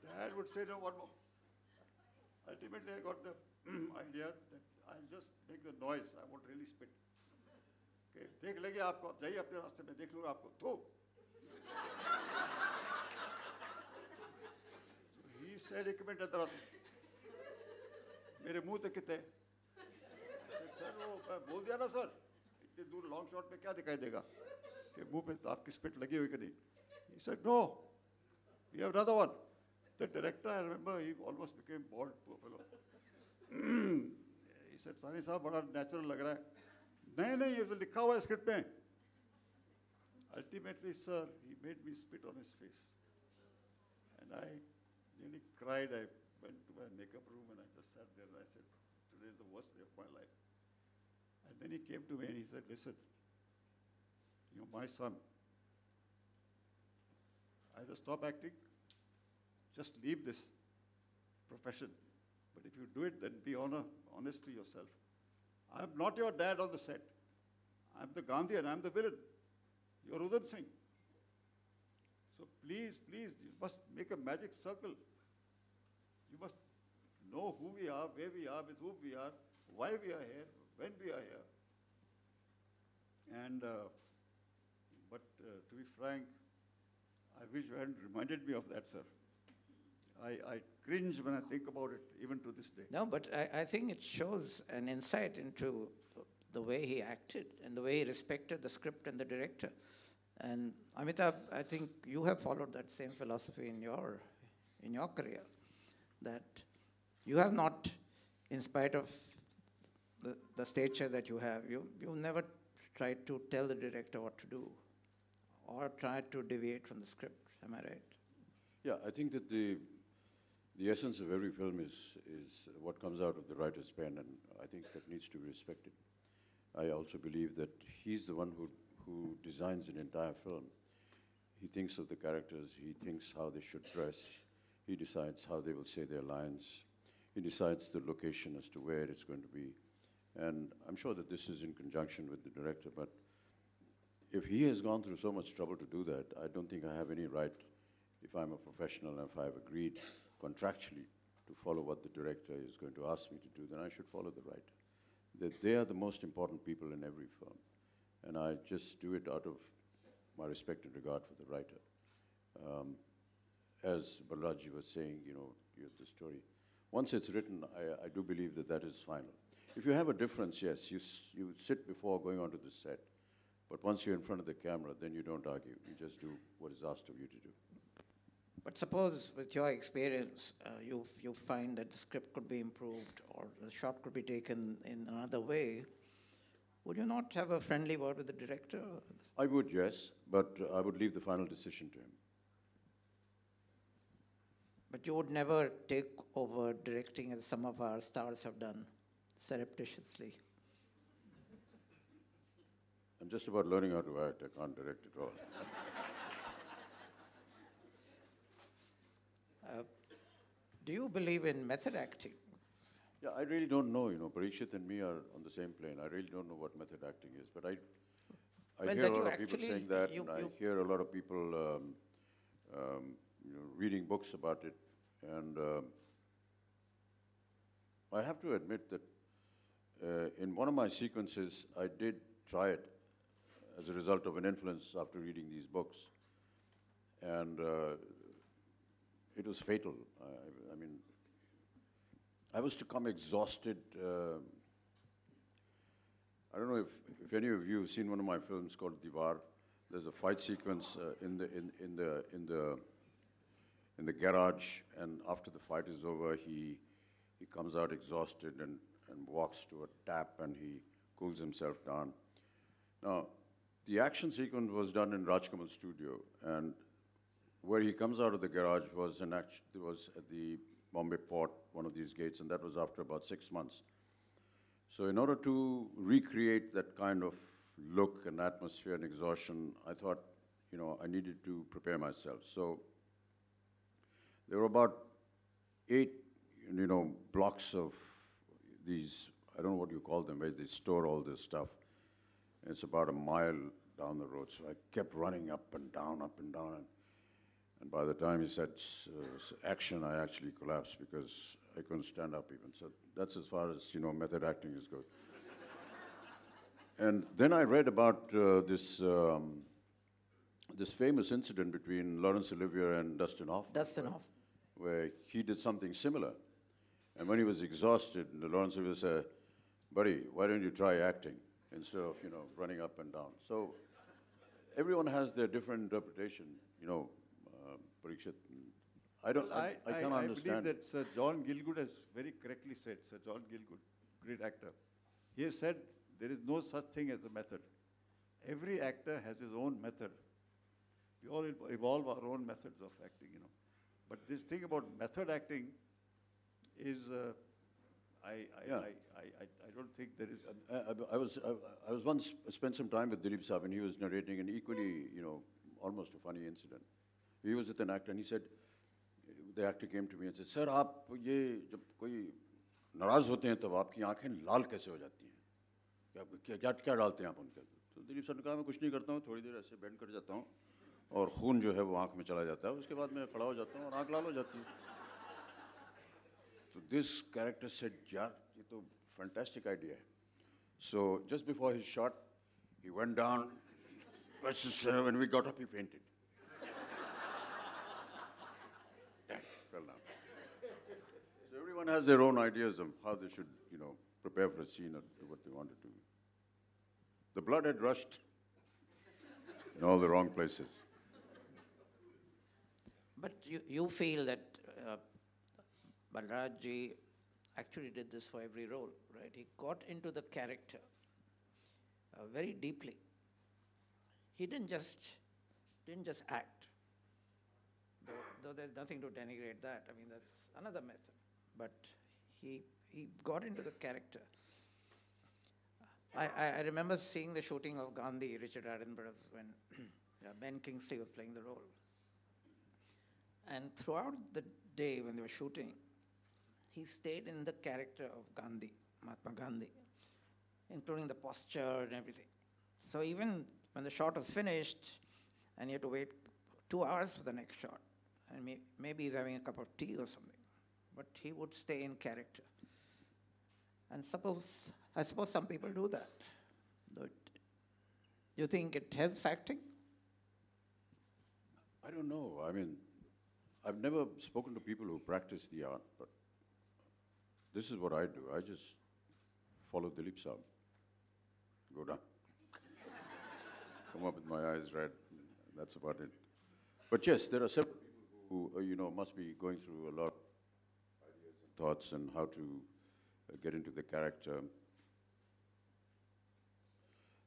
Dad would say, "No, one more." Ultimately, I got the idea that I'll just make the noise. I won't really spit. Okay, देख लेंगे आपको, जाइए अपने रास्ते में, देख लूँगा आपको, थू. So he said, "एक मिनट इधर आओ, मेरे मुंह तक कितने?" सर वो बोल दिया ना सर, इतने दूर लॉन्ग शॉट में क्या दिखाई देगा कि मुंह पे आपकी स्पिट लगी हुई कि नहीं. He said, "No, we have another one." The director, I remember, he almost became bald, poor fellow. He said, "Sahni साहब, बड़ा natural लग रहा है." नहीं, ये तो लिखा हुआ है स्क्रिप्ट में. Ultimately, sir, he made me spit on his face. And I nearly cried. I went to my makeup room and I just sat there and I said, "Today is the worst day of my life." And then he came to me and he said, "Listen, you're my son. Either stop acting, just leave this profession. But if you do it, then be honest to yourself. I'm not your dad on the set. I'm the Gandhian, I'm the villain. You're Udham Singh. So please, you must make a magic circle. You must know who we are, where we are, with whom we are, why we are here, when we are here." And, but to be frank, I wish you hadn't reminded me of that, sir. I cringe when I think about it, even to this day. No, but I think it shows an insight into the way he acted and the way he respected the script and the director. And Amitabh, I think you have followed that same philosophy in your career, that you have not, in spite of the stature that you have, you never tried to tell the director what to do or tried to deviate from the script. Am I right? Yeah, I think that The essence of every film is what comes out of the writer's pen, and I think that needs to be respected. I also believe that he's the one who designs an entire film. He thinks of the characters, he thinks how they should dress, he decides how they will say their lines, he decides the location as to where it's going to be. And I'm sure that this is in conjunction with the director, but if he has gone through so much trouble to do that, I don't think I have any right, if I'm a professional and if I've agreed contractually to follow what the director is going to ask me to do, then I should follow the writer. That they are the most important people in every film. And I just do it out of my respect and regard for the writer. As Balraj was saying, you know, the story. Once it's written, I do believe that that is final. If you have a difference, yes, you sit before going onto the set. But once you're in front of the camera, then you don't argue. You just do what is asked of you to do. But suppose, with your experience, you find that the script could be improved or the shot could be taken in another way, would you not have a friendly word with the director? I would, yes, but I would leave the final decision to him. But you would never take over directing as some of our stars have done, surreptitiously. I'm just about learning how to act. I can't direct at all. Do you believe in method acting? Yeah, I really don't know, you know. Parikshit and me are on the same plane. I really don't know what method acting is, but I hear a lot of people saying that, and I hear a lot of people you know, reading books about it, and I have to admit that in one of my sequences, I did try it as a result of an influence after reading these books, and it was fatal. I mean, I was to come exhausted. I don't know if any of you have seen one of my films called Diwar. There's a fight sequence in the garage, and after the fight is over, he comes out exhausted and walks to a tap, and he cools himself down. Now, the action sequence was done in Rajkamal's studio, and where he comes out of the garage was at the Bombay port, one of these gates, and that was after about 6 months. So in order to recreate that kind of look and atmosphere and exhaustion, I thought, you know, I needed to prepare myself. So there were about 8, you know, blocks of these, I don't know what you call them, where they store all this stuff. And it's about a mile down the road. So I kept running up and down, and by the time he said action, I actually collapsed because I couldn't stand up even. So that's as far as, you know, method acting is goes. And then I read about this famous incident between Laurence Olivier and Dustin Hoffman. Where he did something similar. And when he was exhausted, Laurence Olivier said, "Buddy, why don't you try acting instead of, you know, running up and down?" So everyone has their different interpretation, you know. Parikshit, I can't understand. I believe that Sir John Gielgud has very correctly said, Sir John Gielgud, great actor, he has said there is no such thing as a method. Every actor has his own method. We all evolve our own methods of acting, you know. But this thing about method acting is, I don't think there is. I was once spent some time with Dilip Saab, and he was narrating an equally, you know, almost a funny incident. He was with an actor, and he said, the actor came to me and said, "Sir, आप ये जब कोई नाराज होते हैं तब आपकी आंखें लाल कैसे हो जाती हैं? क्या डालते हैं आप उनके?" तो दिलीप सर ने कहा, "मैं कुछ नहीं करता हूँ, थोड़ी देर ऐसे बेंड कर जाता हूँ, और खून जो है वो आंख में चला जाता है, उसके बाद मैं खड़ा हो जाता हूँ और आंख लाल हो जाती है." So this character said, "यार, ये तो fantastic idea है." So just before his shot, he went down, when we got up, he fainted. Fell down. So everyone has their own ideas of how they should, you know, prepare for a scene or do what they want to do. The blood had rushed in all the wrong places. But you feel that Balraj ji actually did this for every role, right? He got into the character very deeply. He didn't just act. though there's nothing to denigrate that. I mean, that's another method. But he got into the character. I remember seeing the shooting of Gandhi, Richard Attenborough's, when Ben Kingsley was playing the role. And throughout the day when they were shooting, he stayed in the character of Gandhi, Mahatma Gandhi, including the posture and everything. So even when the shot was finished, and he had to wait 2 hours for the next shot, and maybe he's having a cup of tea or something, but he would stay in character. And I suppose some people do that. Do you think it helps acting? I don't know. I mean, I've never spoken to people who practice the art, but this is what I do. I just follow Dilip Saab. Go down. Come up with my eyes red. That's about it. But yes, there are several people who, must be going through a lot of ideas and thoughts and how to get into the character.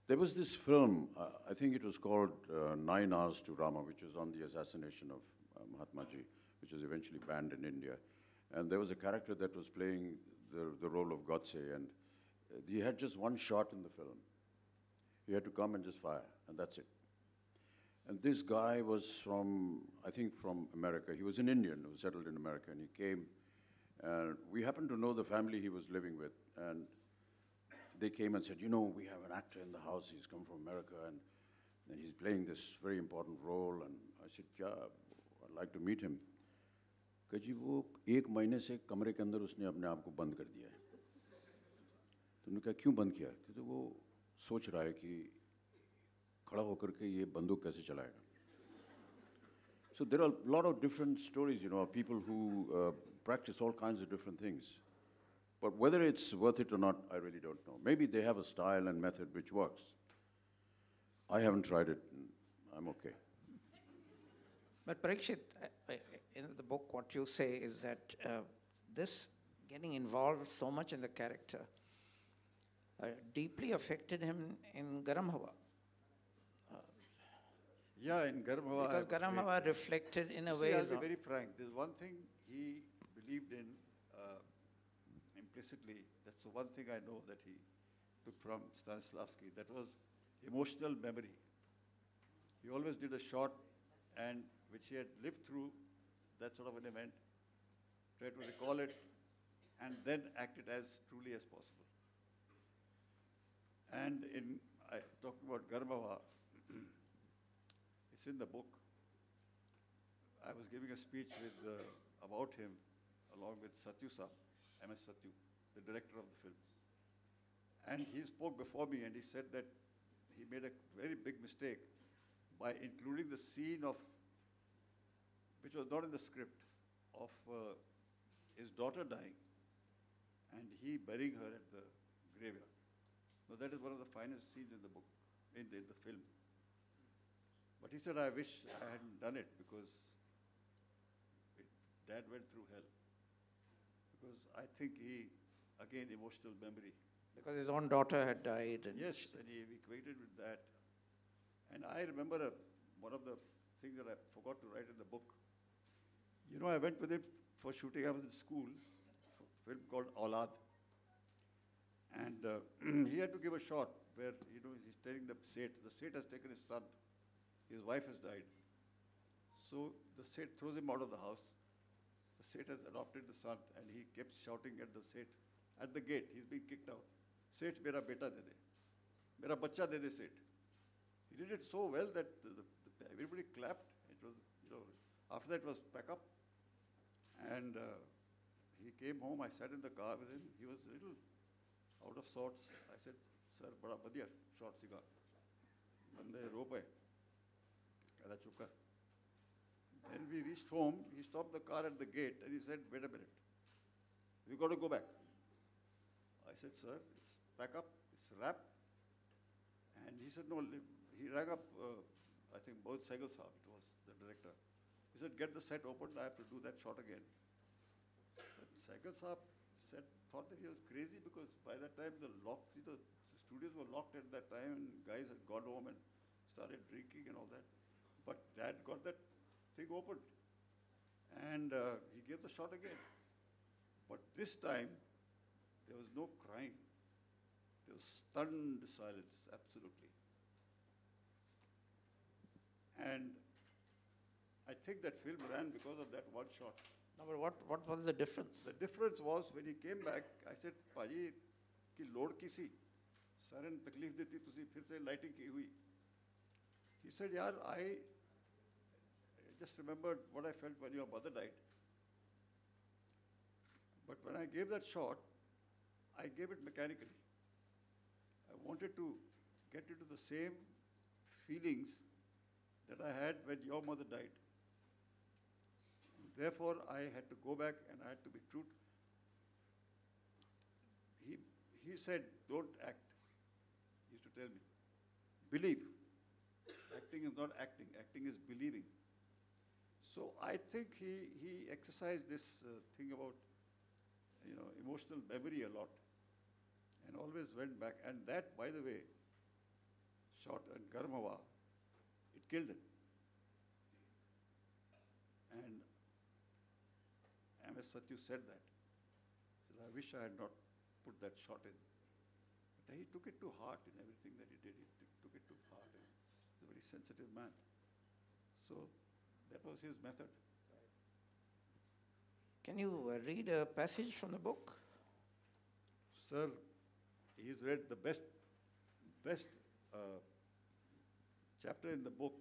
There was this film, I think it was called 9 Hours to Rama, which was on the assassination of Mahatma Ji, which was eventually banned in India. And there was a character that was playing the role of Godse, and he had just one shot in the film. He had to come and just fire, and that's it. And this guy was from, I think from America. He was an Indian who settled in America, and he came, and we happened to know the family he was living with, and they came and said, we have an actor in the house, he's come from America, and he's playing this very important role. And I said, yeah, I'd like to meet him. कि जी वो 1 महीने से कमरे के अंदर उसने अपने आप को बंद कर दिया है. तो उन्होंने कहा क्यों बंद किया? क्योंकि वो सोच रहा है कि खड़ा होकर के ये बंदूक कैसे चलाएगा. So there are a lot of different stories, of people who practice all kinds of different things. But whether it's worth it or not, I really don't know. Maybe they have a style and method which works. I haven't tried it. I'm okay. But Parikshit, in the book, what you say is that this getting involved so much in the character deeply affected him in Garam Hawa. Yeah, in Garam Hawa. Because Garam Hawa reflected in a way. I'll be very frank. There's one thing he believed in implicitly. That's the one thing I know that he took from Stanislavski. That was emotional memory. He always did a shot and which he had lived through that sort of an event, try to recall it, and then act it as truly as possible. And talking about Garmawa, it's in the book. I was giving a speech about him along with Satyu Saab, M.S. Satyu, the director of the film. And he spoke before me and he said that he made a very big mistake by including the scene which was not in the script, of his daughter dying and he burying her at the graveyard. Now that is one of the finest scenes in the book, in the film. But he said, I wish I hadn't done it because Dad went through hell. Because I think again, emotional memory. Because his own daughter had died. And yes, and he equated with that. And I remember one of the things that I forgot to write in the book. I went with him for shooting. I was in school, a film called Aulad. And he had to give a shot where, he's telling the Seth. The Seth has taken his son. His wife has died. So the Seth throws him out of the house. The Seth has adopted the son and he kept shouting at the Seth at the gate. He's being kicked out. Seth, mera beta de de. Mera bacha de de, Seth. He did it so well that everybody clapped. It was, after that it was pack up. And he came home. I sat in the car with him. He was a little out of sorts. I said, sir, bada badhiya short cigar. Bande ro paye. Kehla chup kar. Then we reached home. He stopped the car at the gate and he said, wait a minute. We got to go back. I said, sir, it's pack up. It's wrap. And he said, no. He rang up, I think, both Sehgal Saab, it was the director. He said, get the set opened, I have to do that shot again. Sehgal Saab thought that he was crazy because by that time the studios were locked at that time and guys had gone home and started drinking and all that. But Dad got that thing opened. And he gave the shot again. But this time, there was no crying. There was stunned silence, absolutely. And I think that film ran because of that one shot. No, but what was the difference? The difference was when he came back, I said, Paji, ki load ki si? Sare ne takleef deti, tusi phir se lighting ki hui. He said, yaar, I just remembered what I felt when your mother died. But when I gave that shot, I gave it mechanically. I wanted to get into the same feelings that I had when your mother died. Therefore, I had to go back and I had to be true. He said, don't act. He used to tell me, believe. Acting is not acting. Acting is believing. So I think he exercised this thing about, emotional memory a lot, and always went back. And that, by the way, shot in Garmawa, it killed him. And M.S. Satyu said that. He said, I wish I had not put that shot in. But he took it to heart in everything that he did. He took it to heart. And he's a very sensitive man. So that was his method. Can you read a passage from the book? Sir, he's read the best chapter in the book.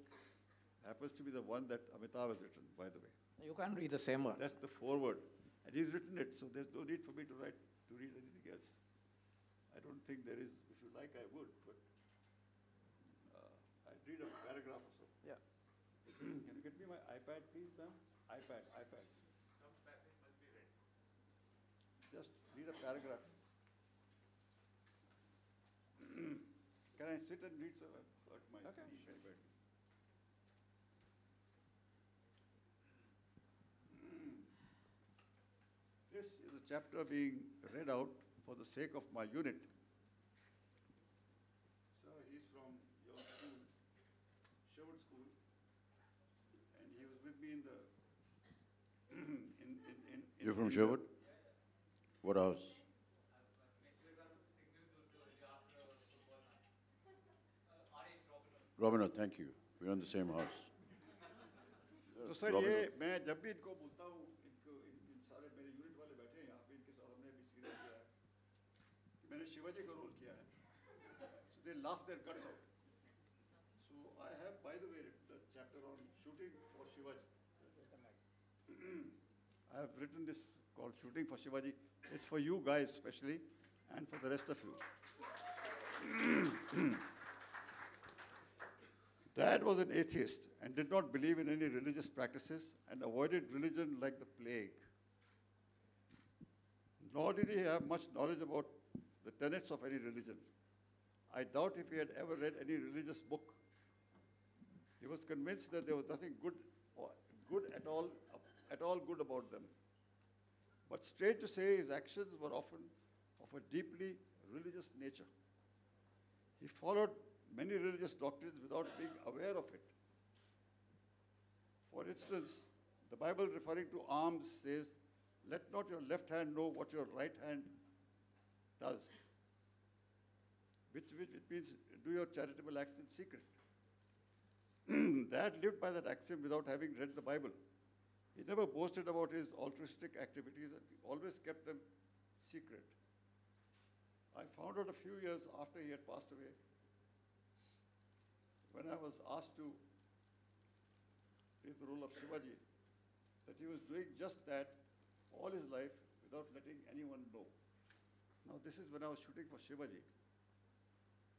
Happens to be the one that Amitabh has written, by the way. You can't read the same one. That's the foreword. And he's written it, so there's no need for me to read anything else. I don't think there is. If you like, I would, but I'd read a paragraph or so. Yeah. Can you get me my iPad, please, ma'am? iPad. Just read a paragraph. Can I sit and read, sir? I've got my knee very badly. This is a chapter being read out for the sake of my unit. Sir, he's from your school, Sherwood School, and he was with me in the... You're from Sherwood? What house? Robin, thank you. We're in the same house. तो sir ये मैं जब भी इनको बोलता हूँ इन सारे मेरे यूनिट वाले बैठे हैं यहाँ पे इनके साथ हमने भी सीरियल किया है कि मैंने शिवाजी का रोल किया है so they laugh their guts out. So I have, by the way, written a chapter on shooting for Shivaji. I have written this called Shooting for Shivaji. It's for you guys especially and for the rest of you. Dad was an atheist and did not believe in any religious practices and avoided religion like the plague. Nor did he have much knowledge about the tenets of any religion. I doubt if he had ever read any religious book. He was convinced that there was nothing good at all good about them. But strange to say, his actions were often of a deeply religious nature. He followed many religious doctrines without being aware of it. For instance, the Bible referring to arms says, let not your left hand know what your right hand does, which means do your charitable acts in secret. Dad lived by that axiom without having read the Bible. He never boasted about his altruistic activities and he always kept them secret. I found out a few years after he had passed away, when I was asked to play the role of Shivaji, that he was doing just that all his life without letting anyone know. Now this is when I was shooting for Shivaji.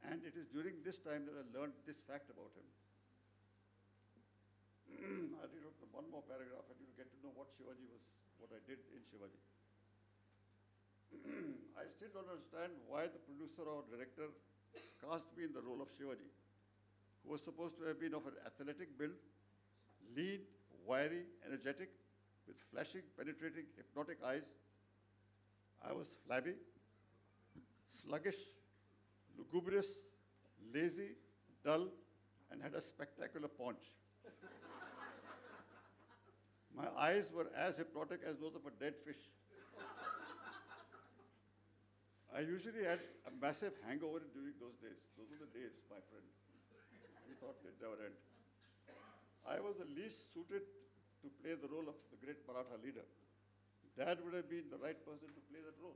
And it is during this time that I learned this fact about him. I'll read out one more paragraph and you'll get to know what Shivaji was, what I did in Shivaji. I still don't understand why the producer or director cast me in the role of Shivaji, who was supposed to have been of an athletic build, lean, wiry, energetic, with flashing, penetrating, hypnotic eyes. I was flabby, sluggish, lugubrious, lazy, dull, and had a spectacular paunch. My eyes were as hypnotic as those of a dead fish. I usually had a massive hangover during those days. Those were the days, my friend. We thought they'd never end. I was the least suited to play the role of the great Maratha leader. Dad would have been the right person to play that role.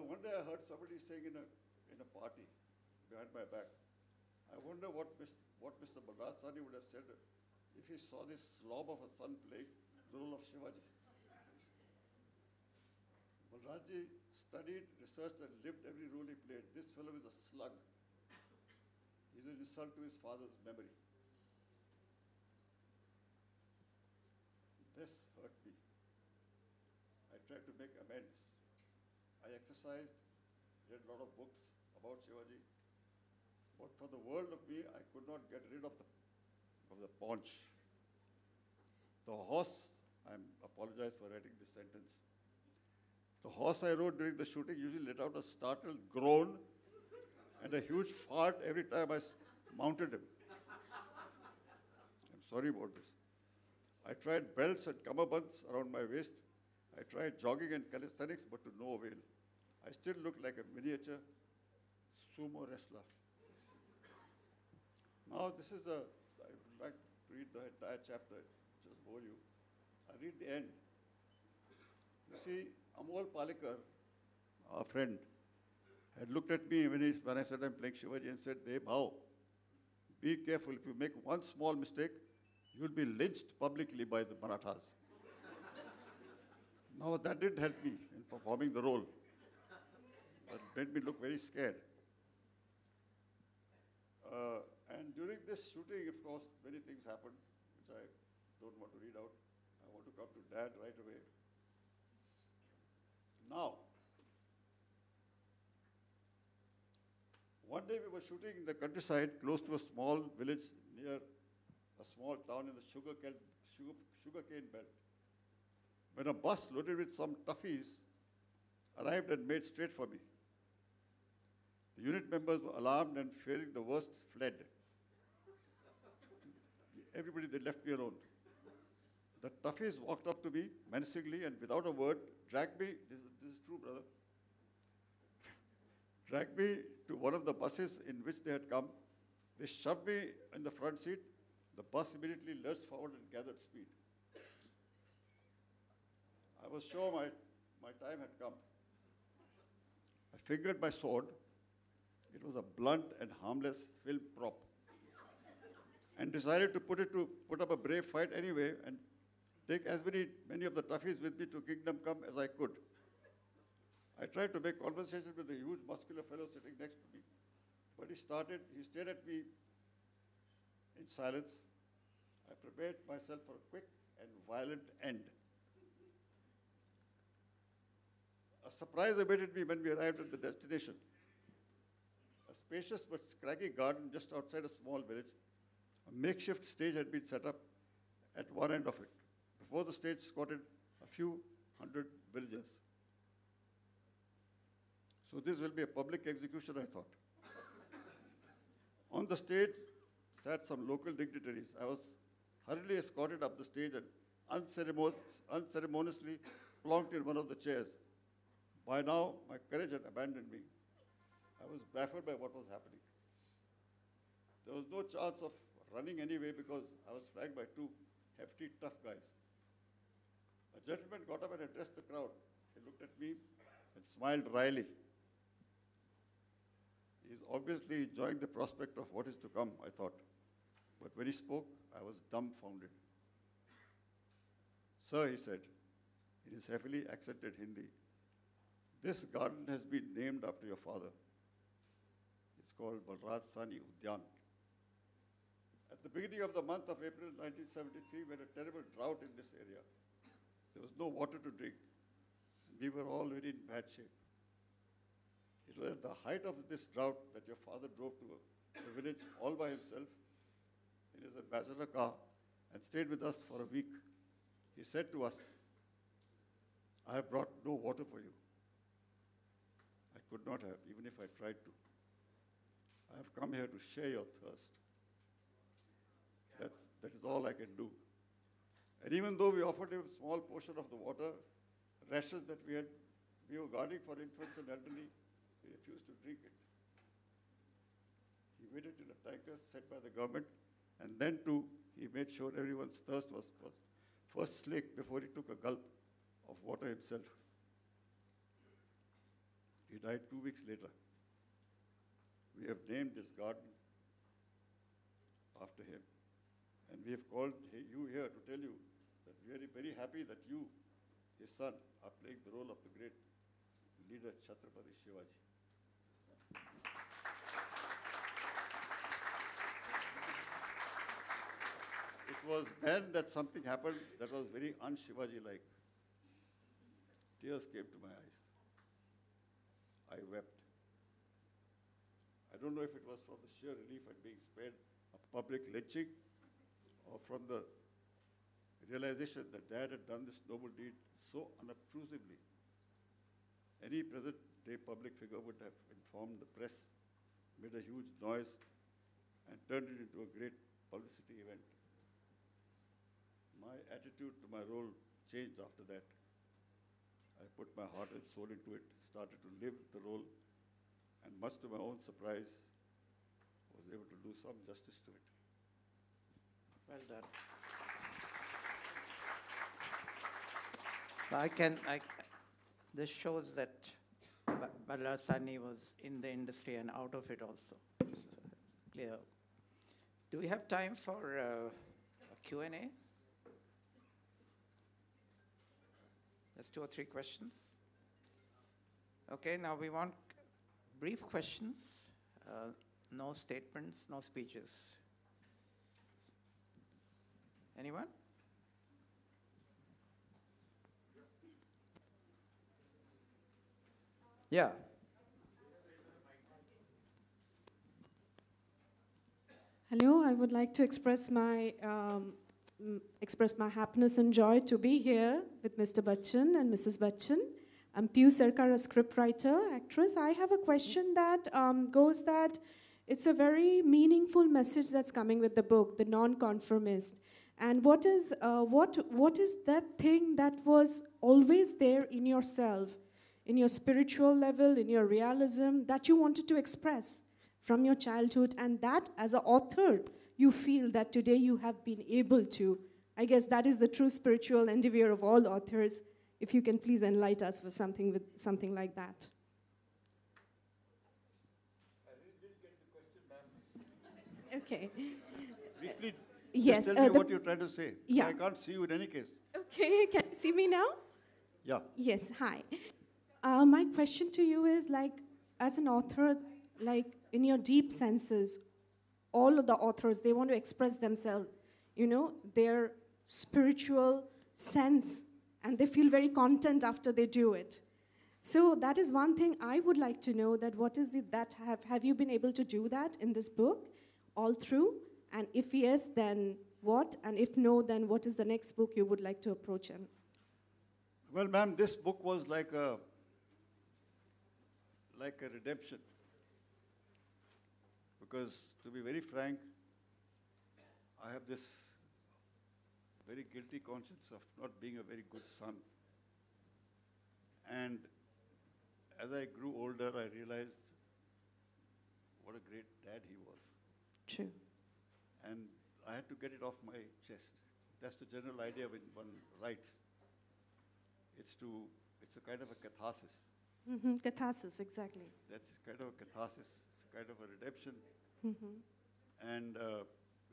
One day I heard somebody saying in a party behind my back, I wonder what Mr. Balraj Sahni would have said if he saw this slob of a son playing the role of Shivaji. Balrajji studied, researched, and lived every role he played. This fellow is a slug. He's an insult to his father's memory. This hurt me. I tried to make amends. I exercised, read a lot of books about Shivaji, but for the world of me, I could not get rid of the paunch. The horse, I apologize for writing this sentence. The horse I rode during the shooting usually let out a startled groan and a huge fart every time I mounted him. I'm sorry about this. I tried belts and cummerbunds around my waist. I tried jogging and calisthenics, but to no avail. I still looked like a miniature sumo wrestler. Now I would like to read the entire chapter, just bore you. I read the end. You see, Amol Palekar, our friend, had looked at me when I said I'm playing Shivaji and said, "Hey, Bhau, be careful. If you make one small mistake, you'll be lynched publicly by the Marathas." Now, that didn't help me in performing the role. It made me look very scared. And during this shooting, of course, many things happened, which I don't want to read out. I want to come to Dad right away. Now, one day we were shooting in the countryside, close to a small village near a small town in the sugarcane belt, when a bus loaded with some toughies arrived and made straight for me. The unit members were alarmed and fearing the worst, fled. Everybody, they left me alone. The toughies walked up to me menacingly and without a word dragged me, this is true, brother, dragged me to one of the buses in which they had come. They shoved me in the front seat. The bus immediately lurched forward and gathered speed. I was sure my time had come. I fingered my sword. It was a blunt and harmless film prop, and decided to put up a brave fight anyway and take as many of the toughies with me to Kingdom Come as I could. I tried to make conversation with the huge muscular fellow sitting next to me, but he stared at me in silence. I prepared myself for a quick and violent end. A surprise awaited me when we arrived at the destination. A spacious but scraggy garden just outside a small village. A makeshift stage had been set up at one end of it. Before the stage squatted a few hundred villagers. So this will be a public execution, I thought. On the stage sat some local dignitaries. I was hurriedly escorted up the stage and unceremoniously plonked in one of the chairs. By now, my courage had abandoned me. I was baffled by what was happening. There was no chance of running anyway because I was flanked by two hefty, tough guys. A gentleman got up and addressed the crowd. He looked at me and smiled wryly. He is obviously enjoying the prospect of what is to come, I thought. But when he spoke, I was dumbfounded. "Sir," he said, in his heavily accented Hindi, "this garden has been named after your father. It's called Balraj Sahni Udyan. At the beginning of the month of April 1973, we had a terrible drought in this area. There was no water to drink. We were all very in bad shape. It was at the height of this drought that your father drove to a village all by himself in his ambassador car and stayed with us for a week. He said to us, 'I have brought no water for you.' I could not have, even if I tried to. I have come here to share your thirst. That is all I can do. And even though we offered him a small portion of the water, rations that we were guarding for infants and elderly, he refused to drink it. He waited till a tanker set by the government, and then too, he made sure everyone's thirst was first slaked before he took a gulp of water himself. He died 2 weeks later. We have named this garden after him. And we have called you here to tell you that we are very happy that you, his son, are playing the role of the great leader Chhatrapati Shivaji. It was then that something happened that was very un-Shivaji-like. Tears came to my eyes. I wept. I don't know if it was from the sheer relief at being spared a public lynching or from the realization that Dad had done this noble deed so unobtrusively. Any present-day public figure would have informed the press, made a huge noise, and turned it into a great publicity event. My attitude to my role changed after that. I put my heart and soul into it, started to live the role, and much to my own surprise, was able to do some justice to it. Well done. So this shows that Balraj Sahni was in the industry and out of it also. So, clear. Do we have time for a Q&A? Just 2 or 3 questions. Okay, now we want brief questions, no statements, no speeches. Anyone? Yeah. Hello, I would like to express my happiness and joy to be here with Mr. Bachchan and Mrs. Bachchan. I'm Piyu Sarkar, a scriptwriter, actress. I have a question that goes that it's a very meaningful message that's coming with the book, The Non-Conformist. And what is that thing that was always there in yourself, in your spiritual level, in your realism, that you wanted to express from your childhood, and that as an author, you feel that today you have been able to? I guess that is the true spiritual endeavor of all authors. If you can please enlighten us with something like that. I really didn't get the question, ma'am. Okay. Briefly, yes. Tell me what you're trying to say. Yeah. I can't see you in any case. Okay, can you see me now? Yeah. Yes, hi. My question to you is, like, as an author, like, in your deep senses, all of the authors, they want to express themselves, you know, their spiritual sense, and they feel very content after they do it. So that is one thing I would like to know, that what is it that have you been able to do that in this book all through? And if yes, then what? And if no, then what is the next book you would like to approach? Well, ma'am, this book was like a redemption. Because, to be very frank, I have this very guilty conscience of not being a very good son. And as I grew older, I realized what a great dad he was. True. And I had to get it off my chest. That's the general idea when one writes. It's a kind of a catharsis. Mm-hmm. Catharsis, exactly. That's kind of a catharsis. It's kind of a redemption. Mm-hmm. And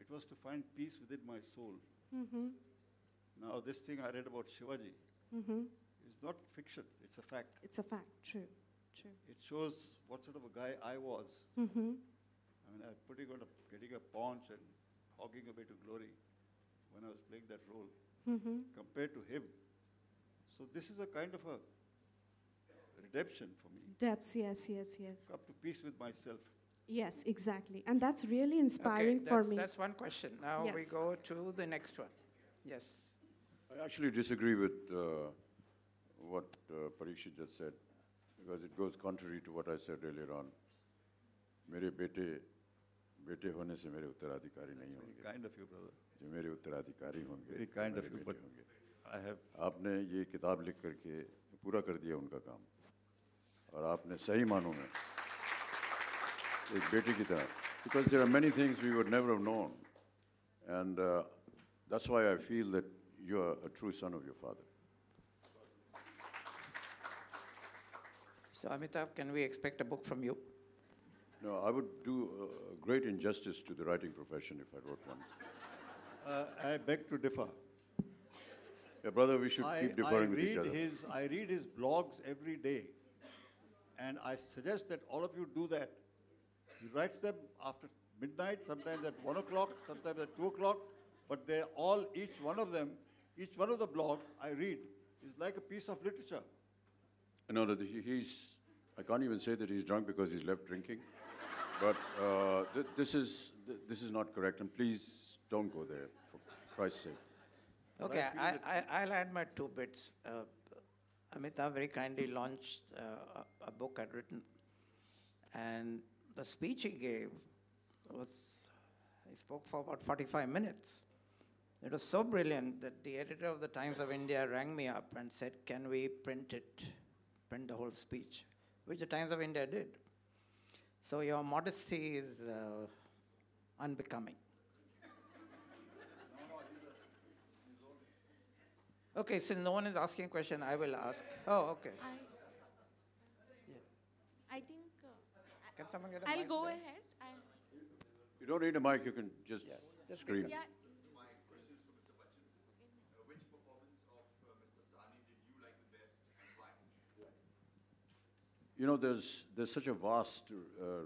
it was to find peace within my soul. Mm-hmm. Now, this thing I read about Shivaji is not fiction, it's a fact. It's a fact, true, true. It shows what sort of a guy I was. Mm-hmm. I mean, getting a paunch and hogging away to glory when I was playing that role, compared to him. So this is a kind of a redemption for me. Depths, yes, yes, yes. Come to peace with myself. Yes, exactly. And that's really inspiring for me. That's one question. Now Yes. we go to the next one. Yes. I actually disagree with what Parikshit just said, because it goes contrary to what I said earlier on. मेरे बेटे बेटे होने से मेरे उत्तराधिकारी नहीं होंगे. Kind of you, brother. जो मेरे उत्तराधिकारी होंगे. Very kind of मेरे you, बेटे but होंगे. I have. आपने ये किताब लिख करके पूरा कर दिया उनका काम. और आपने सही मानों में एक बेटे की तरह. Because there are many things we would never have known, and that's why I feel that you are a true son of your father. So Amitabh, can we expect a book from you? No, I would do great injustice to the writing profession if I wrote one. I beg to differ. Yeah, brother, we should keep deferring with each other. I read his blogs every day, and I suggest that all of you do that. He writes them after midnight, sometimes at 1 o'clock, sometimes at 2 o'clock, but they're all, each one of them, each one of the blogs I read is like a piece of literature. No, I can't even say that he's drunk because he's left drinking, but this is not correct, and please don't go there, for Christ's sake. Okay, I'll add my 2 bits. Amitabh very kindly launched a book I'd written, and the speech he gave he spoke for about 45 minutes. It was so brilliant that the editor of the Times of India rang me up and said, can we print the whole speech, which the Times of India did. So your modesty is unbecoming. Okay, since no one is asking a question, I will ask. Oh, okay. I think Can someone get a I'll mic go there? ahead. You don't need a mic, you can just scream. Yeah. My question is for Mr. Bachchan. Which performance of Mr. Sahni did you like the best and why? You know, there's such a vast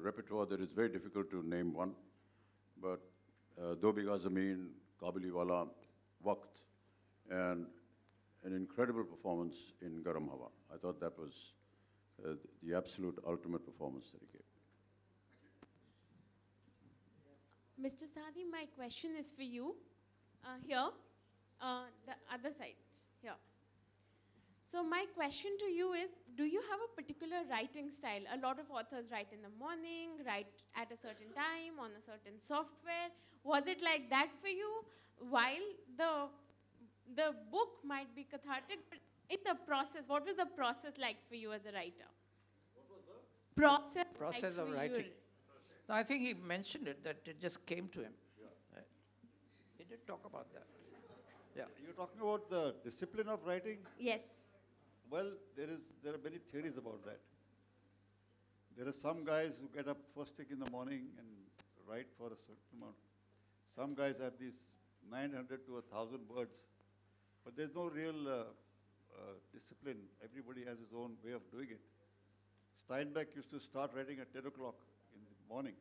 repertoire that it's very difficult to name one. But Do Bigha Zameen, Kabiliwala, Waqt, and an incredible performance in Garam Hawa. I thought that was the absolute ultimate performance that he gave. Mr. Sahni, my question is for you. Here, the other side, here. So my question to you is, do you have a particular writing style? A lot of authors write in the morning, write at a certain time, on a certain software. Was it like that for you? While the book might be cathartic, but in the process, what was the process like for you as a writer? What was the? Process of writing. No, I think he mentioned it, that it just came to him. Yeah. Right. He did talk about that. Yeah. You're talking about the discipline of writing? Yes. Well, there are many theories about that. There are some guys who get up first thing in the morning and write for a certain amount. Some guys have these 900 to 1,000 words, but there's no real discipline. Everybody has his own way of doing it. Steinbeck used to start writing at 10 o'clock in the morning.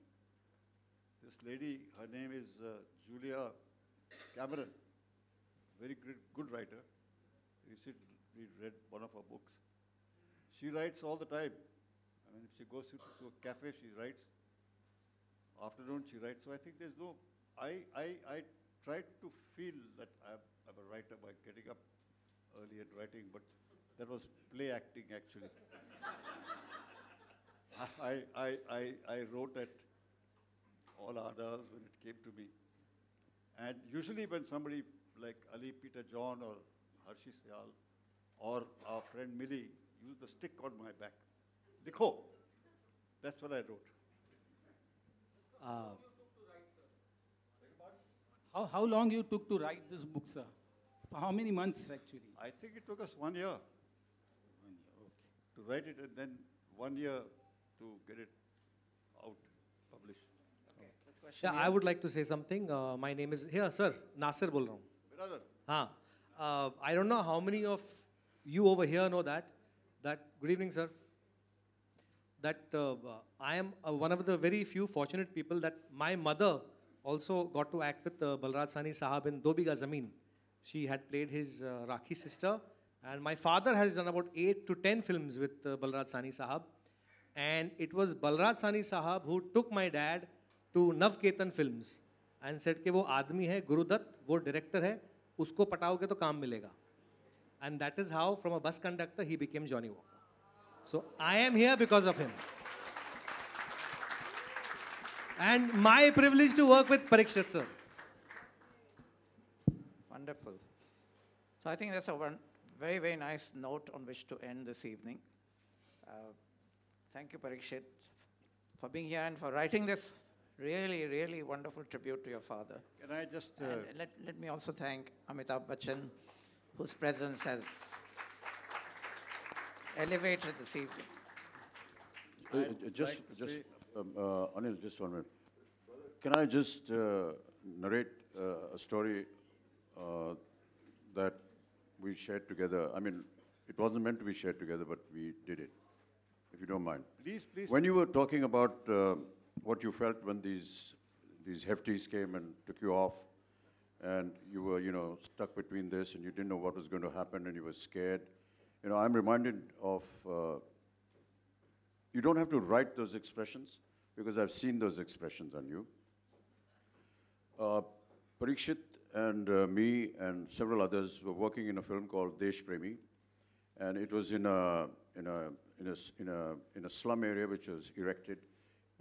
This lady, her name is Julia Cameron, very good writer. Recently read one of her books. She writes all the time. I mean, if she goes to a cafe, she writes. Afternoon, she writes. So I think there's no... I try to feel that I'm a writer by getting up early and writing, but that was play acting, actually. I wrote at all addas when it came to me. And usually when somebody like Ali Peter John or Harshi Syal or our friend Millie used the stick on my back. Likho. That's what I wrote. How long you took to write this book, sir? For how many months, actually? I think it took us 1 year. 1 year, okay. To write it and then 1 year to get it out, published. Okay. Yeah, I would like to say something. My name is, here, sir, Nasir bol raha hu. Brother. I don't know how many of you over here know that, good evening, sir, that I am one of the very few fortunate people that my mother also got to act with Balraj Sahni Sahab in Do Bigha Zameen. She had played his Rakhi sister, and my father has done about 8 to 10 films with Balraj Sahni Sahab, and it was Balraj Sahni Sahab who took my dad to Navketan Films and said कि वो आदमी है गुरुदत्त, वो director है, उसको पटाओगे तो काम मिलेगा. And that is how, from a bus conductor, he became Johnny Walker. So I am here because of him. And my privilege to work with Parikshit, sir. Wonderful. So I think that's a very, very nice note on which to end this evening. Thank you, Parikshit, for being here and for writing this really, really wonderful tribute to your father. Can I just... And let me also thank Amitabh Bachchan, whose presence has elevated this evening. Anil, just 1 minute. Can I just narrate a story that we shared together? I mean, it wasn't meant to be shared together, but we did it, if you don't mind. Please, please. When you were talking about what you felt when these hefties came and took you off, and you were, stuck between this, and you didn't know what was going to happen, and you were scared. I'm reminded of, you don't have to write those expressions, because I've seen those expressions on you. Parikshit and me and several others were working in a film called Desh Premi, and it was in a slum area which was erected,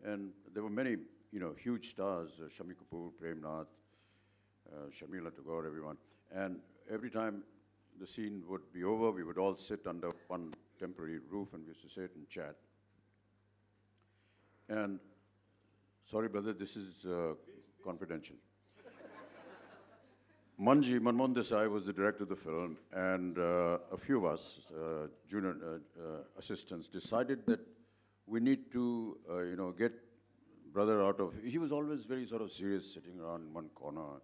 and there were many, huge stars, Shami Kapoor, Prem Nath, Sharmila Tagore, everyone. And every time the scene would be over, we would all sit under one temporary roof and we used to sit and chat. And, sorry brother, this is confidential. Manmohan Desai was the director of the film, and a few of us, junior assistants, decided that we need to, get brother out of... He was always very sort of serious, sitting around in one corner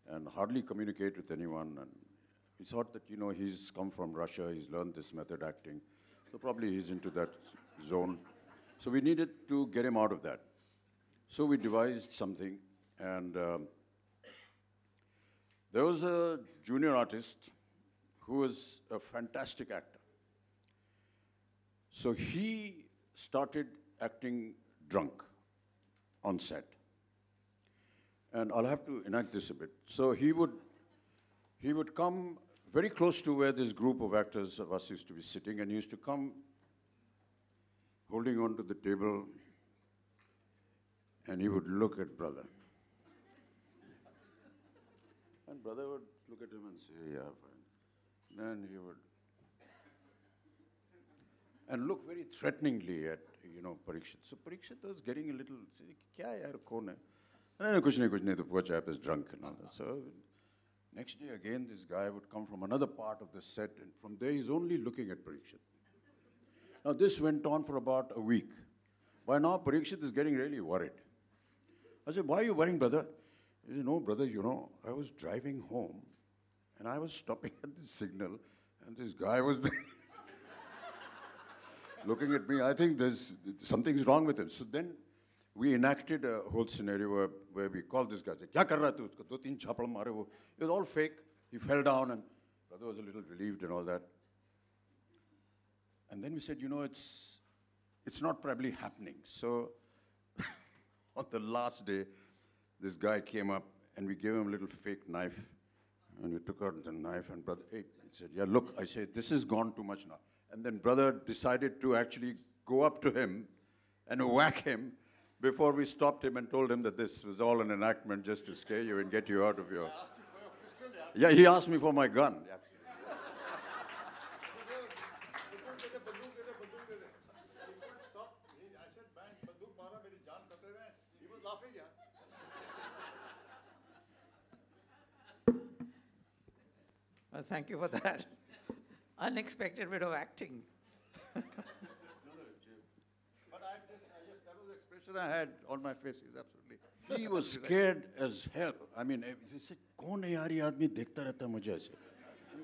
and hardly communicate with anyone. And we thought that, he's come from Russia, he's learned this method acting, so probably he's into that zone. So we needed to get him out of that. So we devised something, and there was a junior artist who was a fantastic actor. So he started acting drunk on set. And I'll have to enact this a bit. So he would come very close to where this group of actors of us used to be sitting, and he used to come holding on to the table, and he would look at brother. And brother would look at him and say, yeah, fine. Then he would, and look very threateningly at, Parikshit. So Parikshit was getting a little, kya yaar, kaun hai? No, kuch nahi, the poor chap is drunk and all that. So next day again, this guy would come from another part of the set, and from there he's only looking at Parikshit. Now this went on for about a week. By now, Parikshit is getting really worried. I said, why are you worrying, brother? He said, no, brother, I was driving home, and I was stopping at this signal, and this guy was there looking at me. I think something's wrong with him. So then we enacted a whole scenario where we called this guy, said, kya kar raha tu usko? Do teen chapal mare wo. It was all fake. He fell down, and brother was a little relieved and all that. And then we said, it's not probably happening. So on the last day, this guy came up, and we gave him a little fake knife, and we took out the knife, and brother, he said, yeah, look, I said, this has gone too much now. And then brother decided to actually go up to him and whack him before we stopped him and told him that this was all an enactment just to scare you and get you out of your... Yeah, he asked me for my gun. Well, thank you for that. Unexpected bit of acting. But that was the expression I had on my face. Is absolutely. He was scared as hell. I mean, he said, "Kaun hai yaar, ye aadmi dekhta rehta hai mujhe aise."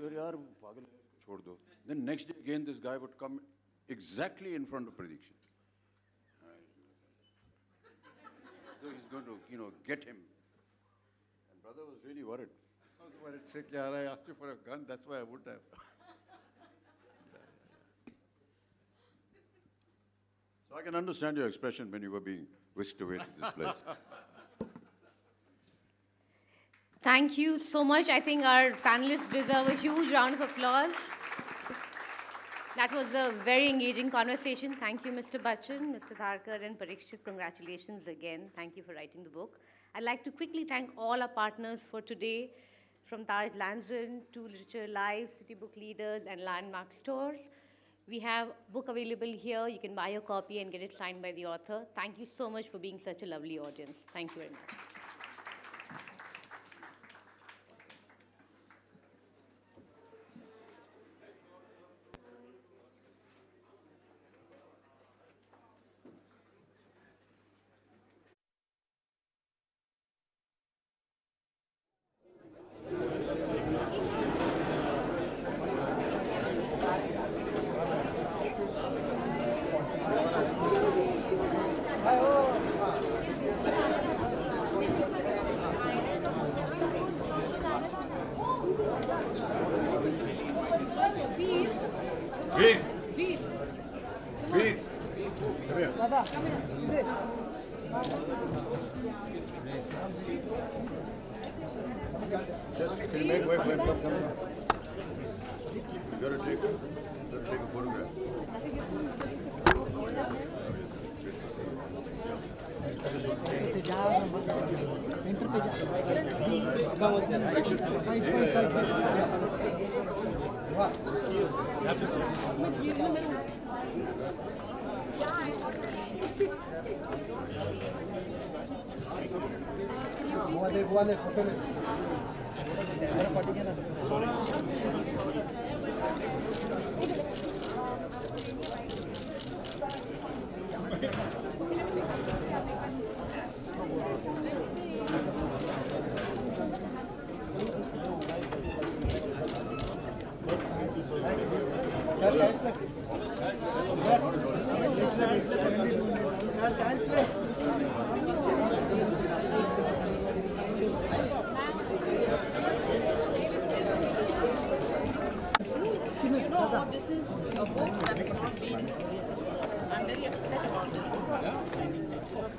Yaar, pagal hai, chhod do. Then next day again, this guy would come exactly in front of Parikshit. So he's going to, get him. And brother was really worried. I was worried, sick, yaar, I asked you for a gun, that's why I wouldn't have. So I can understand your expression when you were being whisked away to this place. Thank you so much. I think our panelists deserve a huge round of applause. That was a very engaging conversation. Thank you, Mr. Bachchan, Mr. Tharkar, and Parikshit. Congratulations again. Thank you for writing the book. I'd like to quickly thank all our partners for today, from Taj Lanzan to Literature Live, City Book Leaders, and Landmark Stores. We have a book available here. You can buy a copy and get it signed by the author. Thank you so much for being such a lovely audience. Thank you very much. Just can make way for him. Come. You gotta take a photograph. No, this is a book that's not been. I'm very upset about this book.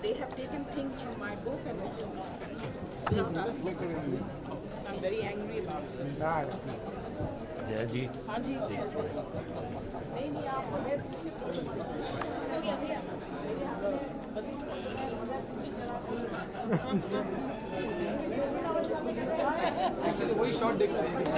They have taken things from my book and which is not. So I'm very angry about it. जय जी हाँ जी नहीं आप हमें actually वही shot देख रहे हैं